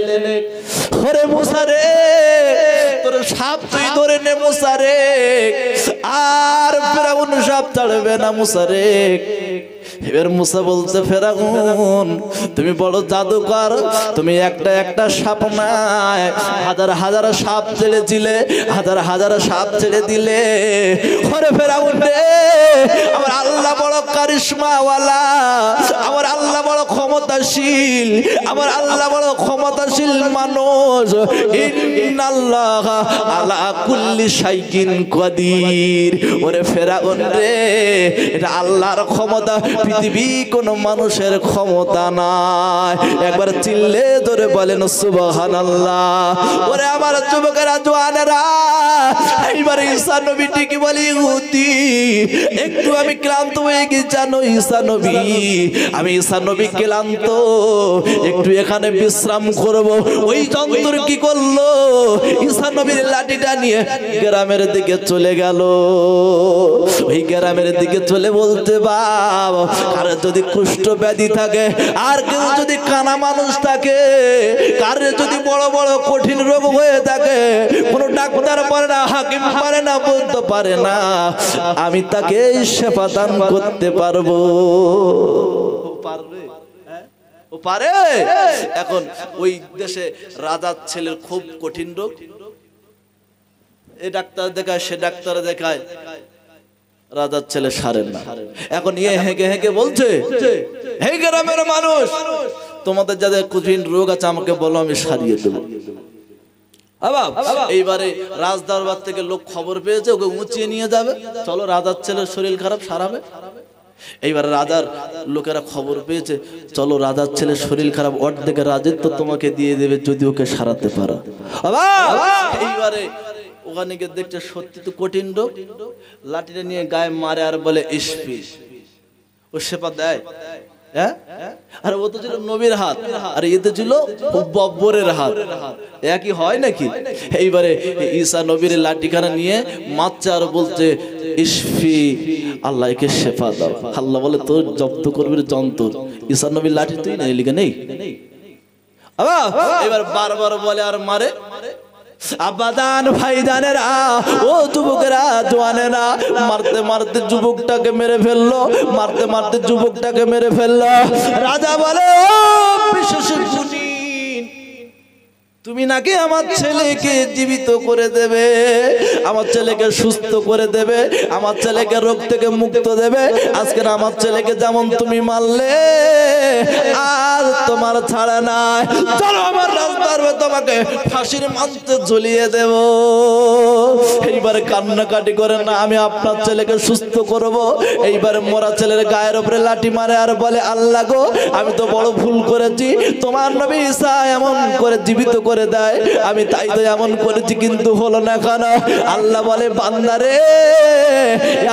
ওরে মুসা রে, তোর সাপ তুই ধরে নে মুসা রে, আর ফেরাউন সাপ ছাড়বে না মুসা রে। এবার মুসা বলছে, ফেরাউন তুমি বড় জাদুকর, তুমি একটা একটা সাপ নাই হাজার হাজার সাপ ছেড়েছিলে, হাজার হাজার সাপ ছেড়ে দিলে। ওরে ফেরাউন রে, আমার আল্লাহ বড় কারিশমাওয়ালা, আমার আল্লাহ বড় ক্ষমতাশীল, আমার আল্লাহ বড় ক্ষমতাশীল মানুষ। ইন্নাল্লাহা আলা কুল্লি শাইইন কাদির। ওরে ফেরাউন রে, এটা আল্লাহর ক্ষমতা, পৃথিবী কোন মানুষের ক্ষমতা নাই। একবার চিল্লে ধরে বলেন সুবহানাল্লাহ। ওরে আমার যুবকেরা জওয়ানেরা, এইবার ঈসা নবী ঠিকই বলে ইহুদি একটু আমি ক্লান্ত হয়ে গেছি জানো ঈসা নবী, আমি ঈসা নবী ক্লান্ত, একটু এখানে বিশ্রাম করব। ওই যন্ত্র কি করলো, ঈসা নবীর লাঠিটা নিয়ে গ্রামের দিকে চলে গেল। ওই গ্রামের দিকে চলে বলতে বাবা, আর যদি কুষ্ঠ ব্যাধি থাকে, আর কেউ যদি কানা মানুষ থাকে, কার যদি বড় বড় কঠিন রোগ হয়ে থাকে, কোন ডাক্তার পারে না, হাকিম পারে না, বলতে পারে না, আমি তাকে সেবা দান করতে পারবো। পারবে? ও পারে। এখন ওই দেশে রাজার ছেলের খুব কঠিন রোগ, এই ডাক্তার দেখায়, সে ডাক্তার দেখায়, রাজার ছেলে সারেন না। এখন ইয়ে হেগে হেগে বলছে, হে গ্রামের মানুষ, তোমাদের যাদের কঠিন রোগ আছে আমাকে বলো, আমি সারিয়ে দেবো। এইবারে রাজ দরবার থেকে লোক খবর পেয়েছে, ওকে উঁচিয়ে নিয়ে যাবে, চলো রাজার ছেলের শরীর খারাপ সারাবে। এইবারে রাজার লোকেরা খবর পেয়েছে, চলো রাজার ছেলের শরীর খারাপ, অর্ধেক রাজত্ব তোমাকে দিয়ে দেবে যদি ওকে সারাতে পারো। এইবারে ওখানে গিয়ে দেখছে সত্যি তো কঠিন রোগ, লাঠিটা নিয়ে গায়ে মারে আর বলে ইসপি, ও সেবা দেয়। হ্যাঁ, আর ও তো ছিল নবীর হাত, আর এতে ছিল বব্বরের হাত, একই হয় নাকি? এইবারে ঈসা নবীর লাঠিখানা নিয়ে মারছে আর বলছে ইসফি, আল্লাহ একে শেফা দাও। আল্লাহ বলে তোর জব্দ করবি যন্ত্র, ঈসা নবীর লাঠি তুই না এলিগে নেই। এবার বারবার বলে আর মারে। আবাদান ভাইজানেরা, ও যুবকেরা জওয়ানেরা, মারতে মারতে যুবকটাকে মেরে ফেললো, মারতে মারতে যুবকটাকে মেরে ফেললো। রাজা বলে, ও বিশেষ গুণী, তুমি নাকি আমার ছেলেকে জীবিত করে দেবে, আমার ছেলেকে সুস্থ করে দেবে, আমার ছেলেকে রোগ থেকে মুক্ত দেবে। আজকে আমার ছেলেকে যেমন তুমি মারলে, আর তোমার ছাড়া নাই, চলো আমার রাস্তার তোমাকে ফাঁসির মঞ্চে ঝুলিয়ে দেব। এইবারে কান্নাকাটি করে না, আমি আপনার ছেলেকে সুস্থ করব। এইবারে মরা ছেলের গায়ের উপরে লাঠি মারে আর বলে, আল্লাহ গো, আমি তো বড় ভুল করেছি, তোমার নবী ঈসা এমন করে জীবিত করে দেয়, আমি তাই তো এমন করেছি, কিন্তু হলো না কেন? আল্লাহ বলে, বান্দারে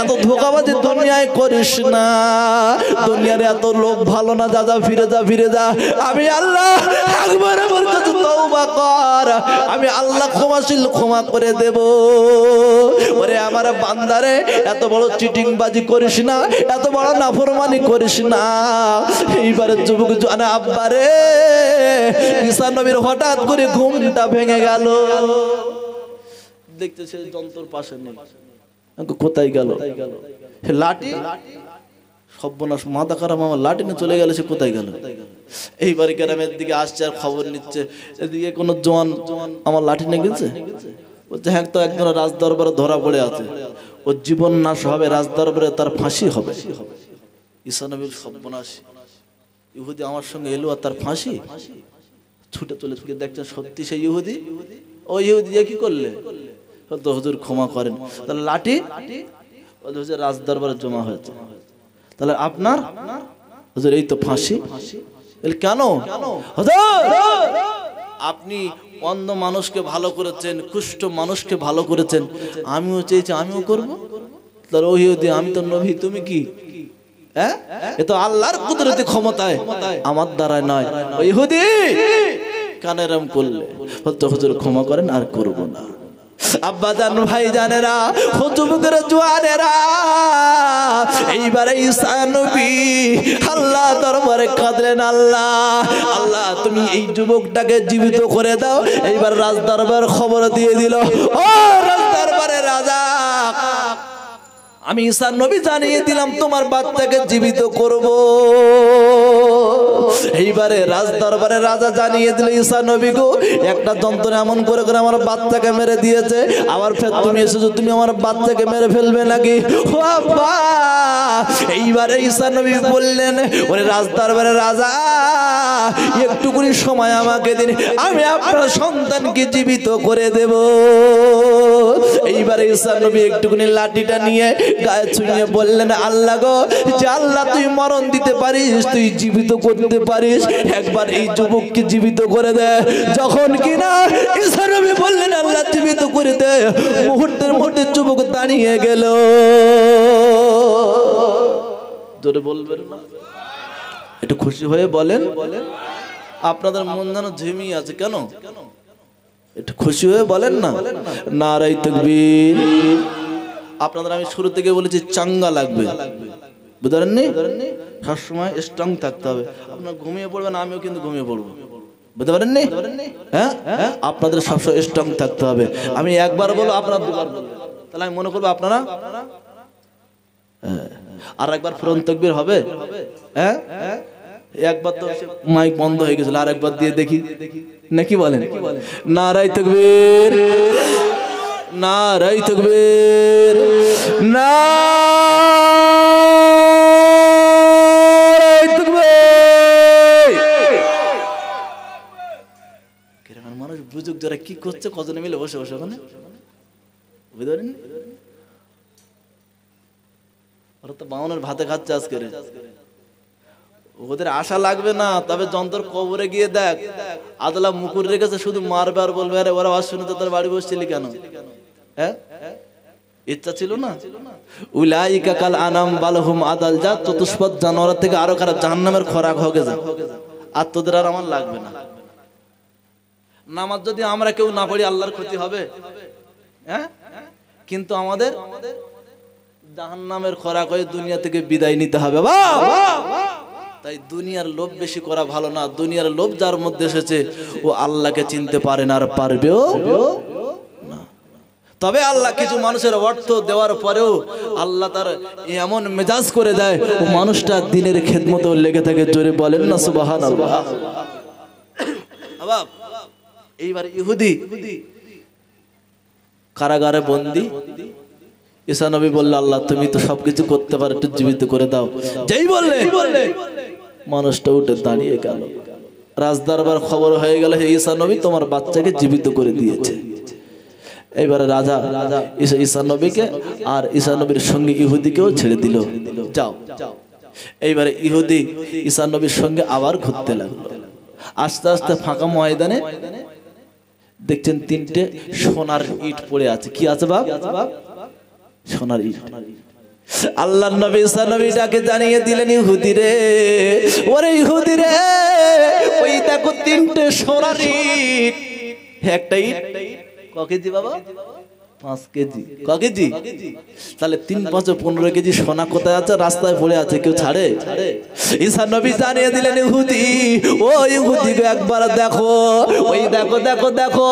এত ধোঁকাবাজি দুনিয়ায় করিস না, দুনিয়ার এত লোক ভালো না, যা যা ফিরে যা, ফিরে যা। আমি আল্লাহ একবার আমার কাছে তওবা কর, আমি আল্লাহ ক্ষমাশীল, ক্ষমা করে দেব। ওরে আমার বান্দারে, এত বড় চিটিংবাজি করিস না, এত বড় নাফরমানি করিস না। এইবারে যুবক জানা আব্বারে, ঈসা নবীর হঠাৎ করে ঘুমটা ভেঙে গেল, দেখতেছে যন্ত্র পাশে নেই, কোথায় গেল লাঠি, সর্বনাশ, মাথা খারাপ, আমার লাঠি নিয়ে চলে গেল, সে কোথায় গেল? এইবারে গ্রামের দিকে আসছে আর খবর নিচ্ছে, এদিকে কোন জওয়ান আমার লাঠি নিয়ে গেছে, বলছে হ্যাঁ, তো একজন রাজ দরবারে ধরা পড়ে আছে, ওর জীবন নাশ হবে, রাজ দরবারে তার ফাঁসি হবে। ঈসা নবীর সর্বনাশ, ইহুদি আমার সঙ্গে এলো আর তার ফাঁসি। ছুটে চলে গিয়ে দেখছে সত্যি সেই ইহুদি। ও ইহুদি কি করলে? তো হুজুর ক্ষমা করেন। তাহলে লাঠি রাজ দরবারে জমা হয়েছে, তাহলে আপনার হুজুর এই তো ফাঁসি। কেন? আপনি অন্ধ মানুষকে ভালো করেছেন, কুষ্ঠ মানুষকে ভালো করেছেন, আমিও চেয়েছি আমিও করব। তাহলে ও ইহুদি, আমি তো নবী, তুমি কি? হ্যাঁ, এ তো আল্লাহর কুদরতি ক্ষমতায়, আমার দ্বারায় নয়। ওই ইহুদি কেন এরকম করলে? বলতো হুজুর ক্ষমা করেন, আর করব না। আব্বাজান ভাইজানেরা, যুবকেরা জওয়ানেরা, এইবারে ঈসা নবী আল্লাহ দরবারে কাঁদলেন, আল্লাহ, আল্লাহ তুমি এই যুবকটাকে জীবিত করে দাও। এইবার রাজ দরবার খবর দিয়ে দিল, ও রাজ দরবারে রাজা, আমি ঈসা নবী জানিয়ে দিলাম তোমার বাচ্চাকে জীবিত করব। এইবারে রাজ দরবারে রাজা জানিয়ে দিল, ঈসা নবী গো, একটা যন্ত্র এমন করে করে আমার বাচ্চাকে মেরে দিয়েছে, আবার ফের তুমি এসেছো, তুমি আমার বাচ্চাকে মেরে ফেলবে নাকি? ও আব্বা! এইবারে ঈসা নবী বললেন, ওরে রাজ দরবারে রাজা, একটুকুনি সময় আমাকে দিন, আমি আপনার সন্তানকে জীবিত করে দেব। এইবারে ঈসা নবী একটুখানি লাঠিটা নিয়ে গায়ে ছুঁয়ে বললেন, আল্লাহ গো, যে আল্লাহ তুই মরণ দিতে পারিস, তুই জীবিত করতে পারিস, একবার এই যুবককে জীবিত করে দে। যখন কিনা ঈসা নবী বললেন আল্লাহ জীবিত করে দে, মুহূর্তের মধ্যে যুবক দাঁড়িয়ে গেল। জোরে বলবেন না? একটু খুশি হয়ে বলেন। আপনাদের মন যেন ঝিমিয়ে আছে কেন? একটু খুশি হয়ে বলেন না। নারায়ে তাকবীর। আপনাদের আমি শুরু থেকে বলেছি চাঙ্গা লাগবে, বুঝতে পারেননি? সবসময় স্ট্রং থাকতে হবে। আপনার ঘুমিয়ে পড়বেন, আমিও কিন্তু ঘুমিয়ে পড়বো, বুঝতে পারেননি? হ্যাঁ, আপনাদের সবসময় স্ট্রং থাকতে হবে। আমি একবার বলবো, আপনারা দুবার বলবেন, তাহলে আমি মনে করবো আপনারা। আর একবার ফোরন তাকবীর হবে? হ্যাঁ, একবার তো মাইক বন্ধ হয়ে গেছিল, আর একবার দিয়ে দেখি নাকি বলেন? নারায়ে তাকবীর, নারায়ে তাকবীর, নারায়ে তাকবীর। গ্রামের মানুষ বুঝুক যারা কি করছে, কজনে মিলে বসে বসে ওখানে, বুঝতে পারেন? ওরা তো বাউনের ভাতে খাচ্ছে আজকে। ওদের আশা লাগবে না, তবে যন্ত্র কবরে গিয়ে দেখ, আদলা মুকুর রেখেছে, শুধু মারবে আর বলবে আরে ওরা আওয়াজ শুনে তো তোর বাড়ি বসছিলি কেন? হ্যাঁ, ইচ্ছা ছিল না? উলাইকা কাল আনাম বালহুম আদাল, যা চতুষ্পদ জানোয়ার থেকে আরো খারাপ, জাহান্নামের খোরাক হবে যা। আর তোদের আর আমার লাগবে না। নামাজ যদি আমরা কেউ না পড়ি আল্লাহর ক্ষতি হবে? হ্যাঁ, কিন্তু আমাদের জাহান্নামের খোরাক হয়ে দুনিয়া থেকে বিদায় নিতে হবে। তাই দুনিয়ার লোভ বেশি করা ভালো না। দুনিয়ার লোভ যার মধ্যে এসেছে ও আল্লাহকে চিনতে পারে না, আর পারবেও না। তবে আল্লাহ কিছু মানুষের অর্থ দেওয়ার পরেও আল্লাহ তার এমন মেজাজ করে দেয়, ও মানুষটা দিনের খেদমতে লেগে থাকে। জোরে বলেন না সুবহানাল্লাহ। এইবার ইহুদি কারাগারে বন্দী। ঈসা নবী বললেন আল্লাহ তুমি তো সবকিছু করতে পারো, একটু জীবিত করে দাও। যেই বললে মানুষটা উঠে দাঁড়িয়ে গেল। রাজদরবার খবর হয়ে গেল, হে ঈসা নবী তোমার বাচ্চাকে জীবিত করে দিয়েছে। এবারে রাজা ঈসা নবীকে আর ঈসা নবীর সঙ্গে ইহুদিকেও ছেড়ে দিল, যাও। এইবারে ইহুদি ঈসা নবীর সঙ্গে আবার ঘুরতে লাগলো। আস্তে আস্তে ফাঁকা ময়দানে দেখছেন তিনটে সোনার ইট পড়ে আছে। কি আছে বাপ? সোনার ইট। আল্লাহর নবী ঈসা নবী ডাকে জানিয়ে দিলেন, ইহুদি রে, ওরে ইহুদি রে, ওই দেখো তিনটে সোনার ইট। একটা ইট ক কেজি বাবা? 5 কেজি। ক কেজি? তাহলে 3, 5, 15 কেজি সোনা কোথায় আছে? রাস্তায় পড়ে আছে, কেউ ছাড়ে? ঈসা নবী জানিয়ে দিলেন, ইহুদি, ও ইহুদি একবার দেখো, ওই দেখো দেখো দেখো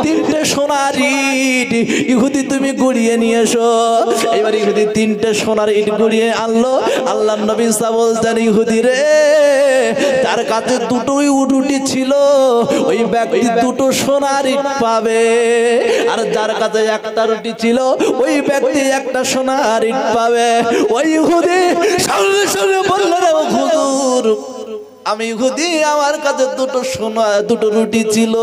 তিনটে সোনার ইট। ইহুদি তুমি গুড়িয়ে নিয়ে এসো। এবার ইহুদি তিনটে সোনার ইট গুড়িয়ে আনলো। আল্লাহর নবী ঈসা বলছেন, ইহুদি রে, তার কাছে দুটোই উটুটি ছিল, ওই ব্যক্তি দুটো সোনার ইট পাবে। আর যার কাছে একটা রুটি ছিল, ওই ব্যক্তি একটা সোনার ইট পাবে। ওই ইহুদি সঙ্গে সঙ্গে বললেন, হুজুর আমি ইহুদি, আমার কাছে দুটো রুটি ছিল।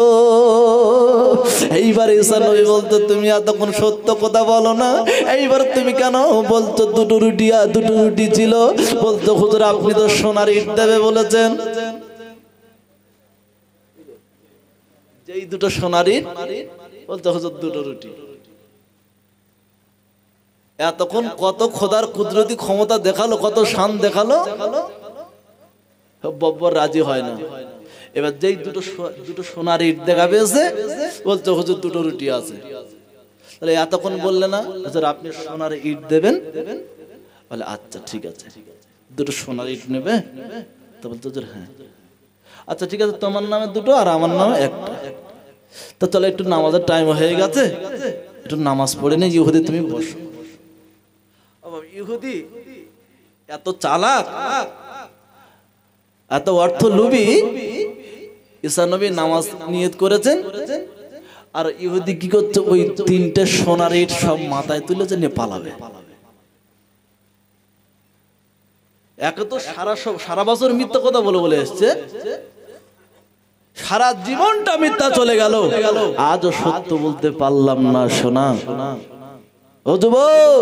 এইবার ঈসা নবী বলতো, তুমি এতক্ষণ সত্য কথা বলো না, এইবার তুমি কেন বলছো দুটো রুটি ছিল? বলতো হুজুর আপনি তো সোনার ইট দেবে বলেছেন। যেই দুটো সোনার ইট বলতো হুজুর দুটো রুটি। এতক্ষণ কত খোদার কুদরতি ক্ষমতা দেখালো, কত শান দেখালো, বব্বর রাজি হয় না। এবার যেই দুটো সোনার ইট দেখা পেয়েছে, বলছে হুজুর দুটো রুটি আছে। তাহলে এতক্ষণ বললে না হুজুর আপনি সোনার ইট দেবেন? বলে আচ্ছা ঠিক আছে, দুটো সোনার ইট নেবে? তো বলতো হুজুর হ্যাঁ। আচ্ছা ঠিক আছে, তোমার নামে দুটো আর আমার নামে একটা। তো চলো একটু নামাজের টাইম হয়ে গেছে, একটু নামাজ পড়ে নে। ইহুদি তুমি বসো। ইহুদি এত চালাক, এত অর্থ লোভী। ঈসা নবী নামাজ নিয়ত করেছেন, আর ইহুদি কি করছে? ওই তিনটে সোনার ইট সব মাথায় তুলেছে, নিয়ে পালাবে। একে তো সারা বছর মিথ্যা কথা বলে এসছে, সারা জীবনটা মিথ্যা চলে গেল, আজও সত্য বলতে পারলাম না। শোনা ও যুবক,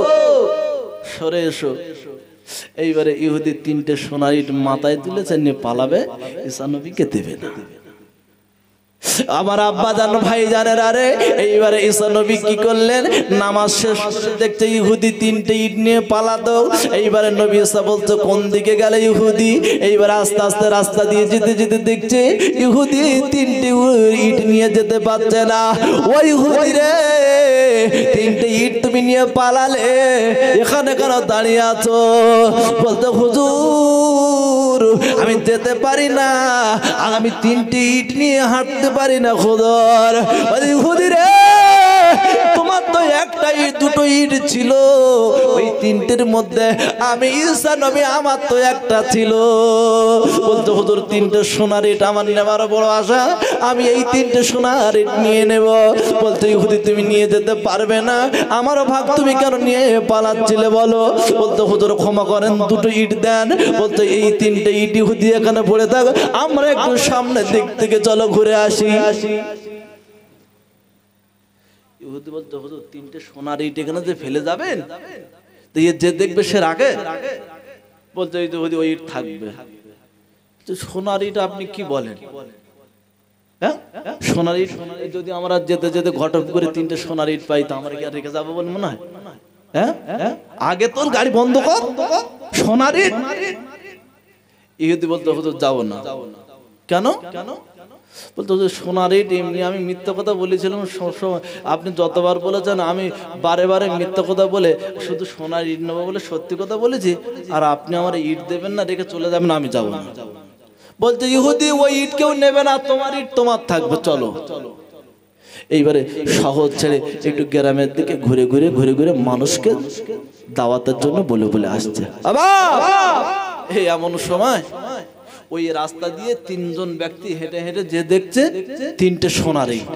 সরে এসো। এইবারে ইহুদি 3টে সোনার ইট মাথায় তুলেছে, নিয়ে পালাবে, ঈসা নবীকে দেবে না। আমার আব্বা জান ভাই জানেন, আরে এইবারে ঈসা নবী কি করলেন, নামাজ শেষ করে দেখতে ইহুদি 3টে ইট নিয়ে পালাতো। এইবারে নবী ঈসা বলছে কোন দিকে গেলে ইহুদি, এইবার আস্তে আস্তে রাস্তা দিয়ে যেতে যেতে দেখছে ইহুদি 3টে ইট নিয়ে যেতে পারছে না। ওই ইহুদি রে, 3টে ইট তুমি নিয়ে পালালে, এখানে কেন দাঁড়িয়ে আছো? বলতে হুজুর আমি যেতে পারি না, আর আমি 3টে ইট নিয়ে হাঁটতে পারি না খুদর। ইহুদি রে, তোমার তো একটা ইট দুটো ইট ছিল, ওই 3টের মধ্যে আমি ঈসা নবী আমার তো একটা ছিল। বলতে হুজুর 3টে সোনার ইট আমার নেবার বড় আশা, আমি এই 3টে সোনার ইট নিয়ে নেব। বলতে ইহুদি তুমি নিয়ে যেতে পারবে না, আমারও ভাগ তুমি কেন নিয়ে পালাচ্ছিলে বলো? বলতে হুজুর ক্ষমা করেন, দুটো ইট দেন। বলতে এই 3টে ইট ইহুদি এখানে পড়ে থাক, আমরা একটু সামনের দিক থেকে চলো ঘুরে আসি। ইহুদি বলতে হুজুর 3টে সোনার ইট এখানে যে ফেলে যাবেন, তো যে দেখবে সে রাখে। বলতে ইহুদি ওই ইট থাকবে। সোনার ইট আপনি কি বলেন? হ্যাঁ, সোনার ইট যদি আমরা যেতে যেতে ঘটক করে 3টে সোনার ইট পাই, তো আমরা কি আর রেখে যাবো বলে মনে হয়? হ্যাঁ, আগে তোর গাড়ি বন্ধ কর, সোনার ইট। ইহুদি বলতে হুজুর যাবো না। কেন? বলতো সোনার ইট এমনি আমি মিথ্যা কথা বলেছিলাম, আপনি যতবার বলেছেন আমি বারে বারে মিথ্যা কথা বলে শুধু সোনার ইট নেবো বলে সত্যি কথা বলেছি, আর আপনি আমার ইট দেবেন না, রেখে চলে যাবেন, আমি যাবো না। বলতে ইহুদি ওই ইট কেউ নেবে না, তোমার ইট তোমার থাকবে, চলো। এইবারে শহর ছেড়ে একটু গ্রামের দিকে ঘুরে ঘুরে ঘুরে ঘুরে মানুষকে দাওয়াতের জন্য বলে বলে আসছে। এই এমন সময় ওই রাস্তা দিয়ে 3জন ব্যক্তি হেঁটে হেঁটে যে দেখছে 3টে সোনার ইট,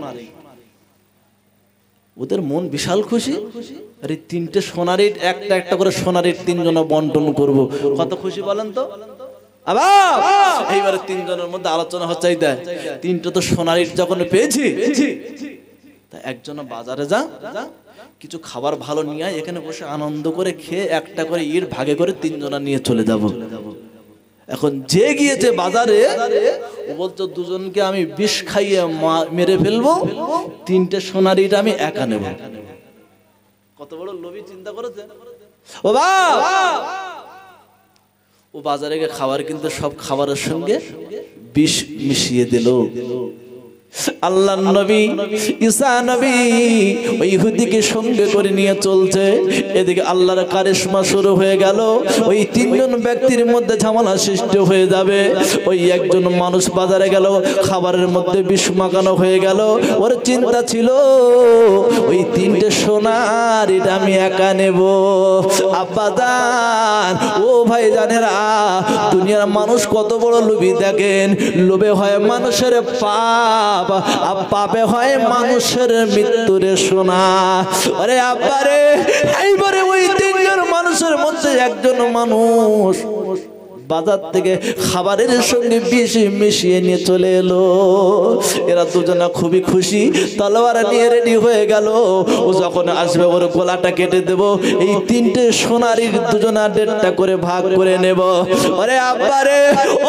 ওদের মন বিশাল খুশি। আরে 3টে সোনার ইট, একটা একটা করে সোনার ইট 3জনে বন্টন করব, কত খুশি বলেন তো। আবার এইবারে 3জনের মধ্যে আলোচনা হচ্ছে, 3টে তো সোনার ইট যখন পেয়েছি, তা একজন বাজারে যা, কিছু খাবার ভালো নিয়ে আয়, এখানে বসে আনন্দ করে খেয়ে একটা করে ইট ভাগে করে 3জনা নিয়ে চলে যাব। এখন যে গিয়েছে বাজারে, ও বলতো 2জনকে আমি বিষ খাইয়ে মেরে ফেলবো, 3টে সোনার ইট আমি একা নেব। কত বড় লোভী চিন্তা করেছে ও বাবা। ও বাজারে গিয়ে খাবার কিনতে সব খাবারের সঙ্গে বিষ মিশিয়ে দিল। আল্লাহর নবী ঈসা নবী ওই ইহুদিকে সঙ্গে করে নিয়ে চলছে, এদিকে আল্লাহর কারিশমা শুরু হয়ে গেল। ওই 3জন ব্যক্তির মধ্যে ঝামেলা সৃষ্টি হয়ে যাবে। ওই একজন মানুষ বাজারে গেল, খাবারের মধ্যে বিষ মাখানো হয়ে গেল। ওর চিন্তা ছিল ওই 3টে সোনার ইট আমি একা নেব। আব্বা জান, ও ভাই জানেরা, দুনিয়ার মানুষ কত বড় লোভী দেখেন। লোভে হয় মানুষের পাপ, পাপে হয় মানুষের মৃত্যুরে শোনা। আরে আব্বারে, এইবারে ওই 3জন মানুষের মধ্যে একজন মানুষ বাজার থেকে খাবারের সঙ্গে বিষ মিশিয়ে নিয়ে চলে এলো। এরা 2জনা খুবই খুশি, তলোয়ার নিয়ে রেডি হয়ে গেল। ও যখন আসবে ওর গলাটা কেটে দেব, এই 3টে সোনার ইট 2জনা 1.5টা করে ভাগ করে নেব। আরে আব্বারে,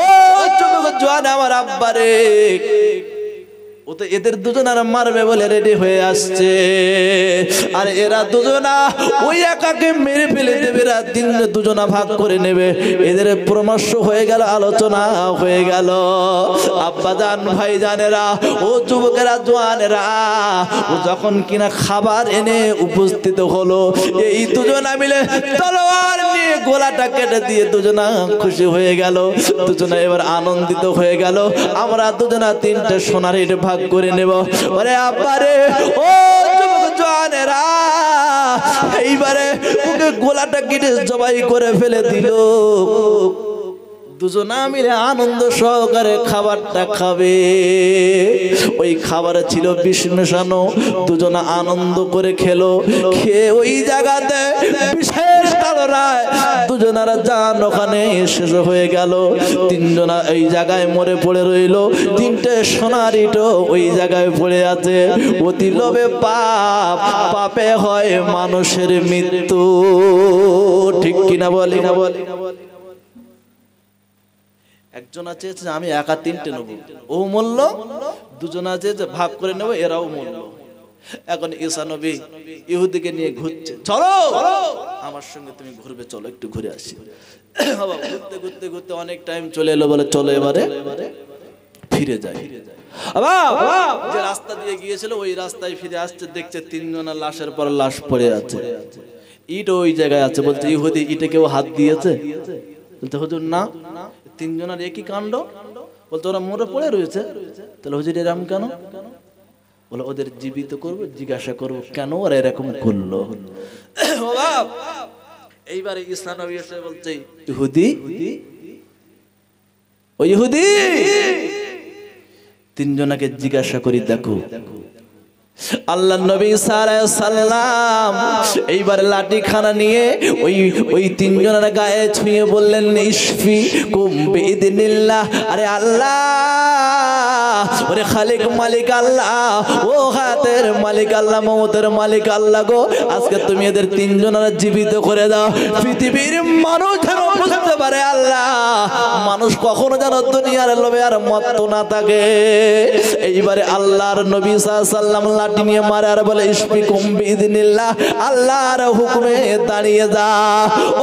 ও যুবক জওয়ান আমার আব্বারে, ও তো এদের 2জনার মারবে বলে রেডি হয়ে আসছে। আর এরা 2জনা ওই একাকে মেরে ফেলে দেবে, এরা 2জনা ভাগ করে নেবে। এদের পরামর্শ হয়ে গেল, আলোচনা হয়ে গেল। আব্বা জান ভাই জানেরা, ও যুবকেরা জওয়ানেরা, ও যখন কিনা খাবার এনে উপস্থিত হলো, এই 2জনা মিলে তলোয়ার নিয়ে গলাটা কেটে দিয়ে 2জনা খুশি হয়ে গেল। 2জনা এবার আনন্দিত হয়ে গেল, আমরা 2জনা 3টে সোনার ইট ভাগ করে নেব। ওরে আব্বারে, ও যুবক জওয়ানেরা, এইবারে ওকে গলাটা কেটে জবাই করে ফেলে দিল। দুজনা মিলে আনন্দ সহকারে খাবারটা খাবে। ওই খাবারে ছিল বিষ মেশানো। দুজনা আনন্দ করে খেলো, খেয়ে ওই জায়গাতে বিশেষ কারণে দুজনারা জান ওখানে শেষ হয়ে গেল। তিনজনা এই জায়গায় মরে পড়ে রইল। তিনটে সোনার ইটও ওই জায়গায় পড়ে আছে। অতি লোভে পাপ, পাপে হয় মানুষের মৃত্যু। ঠিক কিনা বলি না বলি? একজন আছে যে আমি একা তিনটে নেব, ও মূল্য। দুজন আছে যে ভাগ করে নেব, এরাও মূল্য। এখন ঈসা নবী ইহুদিকে নিয়ে ঘুরছে, চলো আমার সঙ্গে তুমি ঘুরবে, চলো একটু ঘুরে আসি। বাবা ঘুরতে ঘুরতে ঘুরতে অনেক টাইম চলে এলো, বলে চলো এবারে ফিরে যাই। যে রাস্তা দিয়ে গিয়েছিল ওই রাস্তায় ফিরে আসছে, দেখছে তিনজনের লাশের পর লাশ পড়ে আছে। ইট ওই জায়গায় আছে। বলছে ইহুদি ইটে কেউ হাত দিয়েছে? বলতে হুজুর না। তিনজনের একই কাণ্ড। বলতে ওরা মরে পড়ে রয়েছে। তাহলে হুজুর এরকম কেন? বলে ওদের জীবিত করবো, জিজ্ঞাসা করবো কেন ওরা এরকম করলো। এইবারে ঈসা নবী এসে বলছে ইহুদি, ও ইহুদি, তিনজনকে জিজ্ঞাসা করি দেখো। আল্লাহ নবী সাল্লাল্লাহু আলাইহি সাল্লাম এইবার লাঠি খানা নিয়ে ওই তিনজনের গায়ে ছুঁয়ে বললেন ইশফি কুম বিইذنিল্লাহ। আরে আল্লাহ, ওরে খালিক মালিক আল্লাহ, ও হাতের মালিক আল্লাহ, মওতের মালিক আল্লাহ গো, আজকে তুমি এদের তিনজনের জীবিত করে দাও। পৃথিবীর মানুষ যেন বুঝতে পারে আল্লাহ, মানুষ কখনো যেন দুনিয়ার লোভে আর মত্ত না থাকে। এইবারে আল্লাহর নবী সাল্লাল্লাহু আলাইহি সাল্লাম লাঠি নিয়ে মারে আর বলে ইশফিকুম বিইذنিল্লাহ, আল্লাহর হুকুমে দাঁড়িয়ে যা।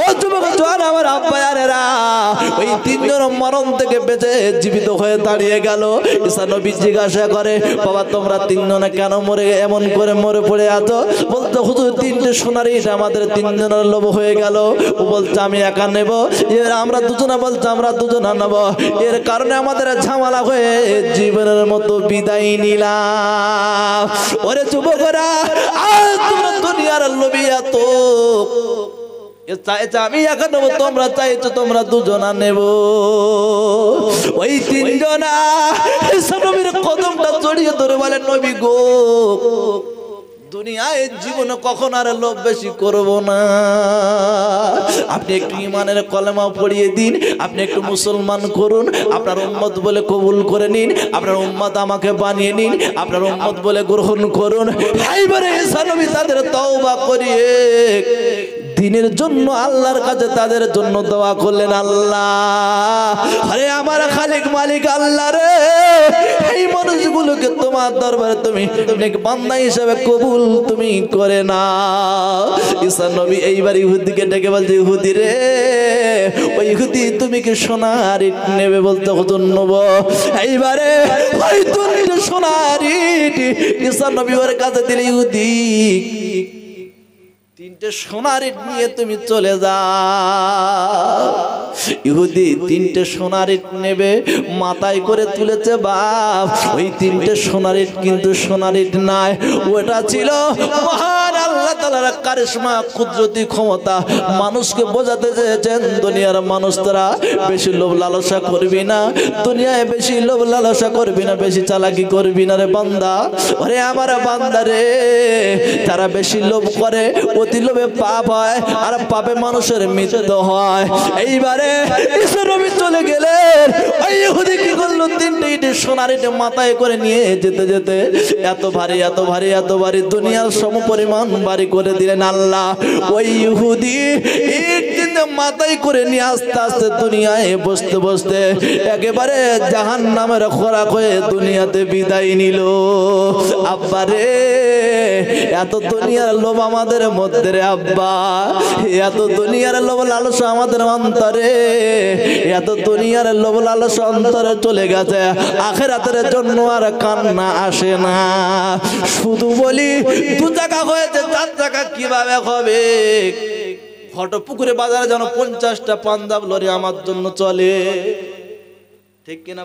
ও যুবক জওয়ান আমার আব্বায়ারেরা, ওই তিনজন মরণ থেকে বেঁচে জীবিত হয়ে দাঁড়িয়ে গেল। ঈসা নবী জিজ্ঞাসা করে বাবা তোমরা তিনজনে কেন মরে এমন করে মরে পড়ে আছো? বলতো হুজুর তিনটে সোনার ইট আমাদের তিনজনের লোভ হয়ে গেল। ও বলছে আমি একা নেব, এর আমরা দুজনা বলছে আমরা দুজনা নেব, এর কারণে আমাদের ঝামেলা হয়ে জীবনের মতো বিদায় নিলাম। ওরে যুবকরা, আজ তোমরা দুনিয়ার লোভী এত চাইছে আমি একা নেবো, তোমরা চাইছো তোমরা দুজনা নেব। ওই তিনজনা ঈসা নবীর কদমটা জড়িয়ে ধরে বলে নবী গো, দুনিয়ায় জীবনে কখন আর লোভ বেশি করব না। আপনি একটু ইমানের কলেমা পড়িয়ে দিন, আপনি একটু মুসলমান করুন, আপনার উম্মত বলে কবুল করে নিন, আপনার উম্মত আমাকে বানিয়ে নিন, আপনার উম্মত বলে গ্রহণ করুন। এইবারে ঈসা নবী তাদের তওবা করিয়ে দিনের জন্য আল্লাহর কাছে তাদের জন্য দোয়া করলেন, আল্লাহ আরে আমার খালিক মালিক আল্লাহ রে, এই মানুষগুলোকে তোমার দরবারে তুমি নেক বান্দা হিসেবে কবুল তুমি করে না। ঈসা নবী এইবার ইহুদিকে ডেকে বলছে ইহুদি রে, ওই ইহুদি তুমি কি সোনার ইট নেবে? বলতে হুজুর নেব। এইবারে ওই তুমি সোনার ইট ঈসা নবী ওর কাছে দিলে ইহুদি তিনটে সোনার ইট নিয়ে তুমি চলে যাও। ইহুদি তিনটে সোনার ইট নেবে, মাথায় করে তুলেছে বাপ। ওই তিনটে সোনার ইট কিন্তু সোনার ইট নাই, ওটা ছিল মহান আল্লাহ তাআলার কারিশমা, কুদরতি ক্ষমতা। মানুষকে বোঝাতে চেয়েছেন দুনিয়ার মানুষ তারা বেশি লোভ লালসা করবি না, দুনিয়ায় বেশি লোভ লালসা করবি না, বেশি চালাকি করবি না রে বান্দা। ওরে আমার বান্দা রে, তারা বেশি লোভ করে, অতি লোভে পাপ হয়, আর পাপে মানুষের মৃত্যু হয়। এইবারে ঈসা নবী চলে গেলেন। ওই ইহুদি কি করলো? তিনটে ইট সোনার ইট মাথায় করে নিয়ে যেতে যেতে এত ভারী এত ভারী এত ভারী দুনিয়ার সমপরিমাণ ভারী করে দিলেন আল্লাহ। ওই ইহুদি ইট তিনটে মাথায় করে নিয়ে আস্তে আস্তে দুনিয়ায় বসতে বসতে একেবারে জাহান্নামের খোরাক হয়ে দুনিয়াতে বিদায় নিল। আব্বা রে, এত দুনিয়ার লোভ আমাদের মধ্যে রে আব্বা, এত দুনিয়ার লোভ লালসা আমাদের অন্তরে, এত দুনিয়ার লোভ লালসা অন্তরে চলে গেছে, আখিরাতের জন্য আর কান্না আসে না। শুধু বলি 2 টাকা হয়েছে 4 টাকা কিভাবে হবে? ফটোপুকুরে বাজারে যেন 50টা পাঞ্জাব লরি আমার জন্য চলে, ঠিক কিনা?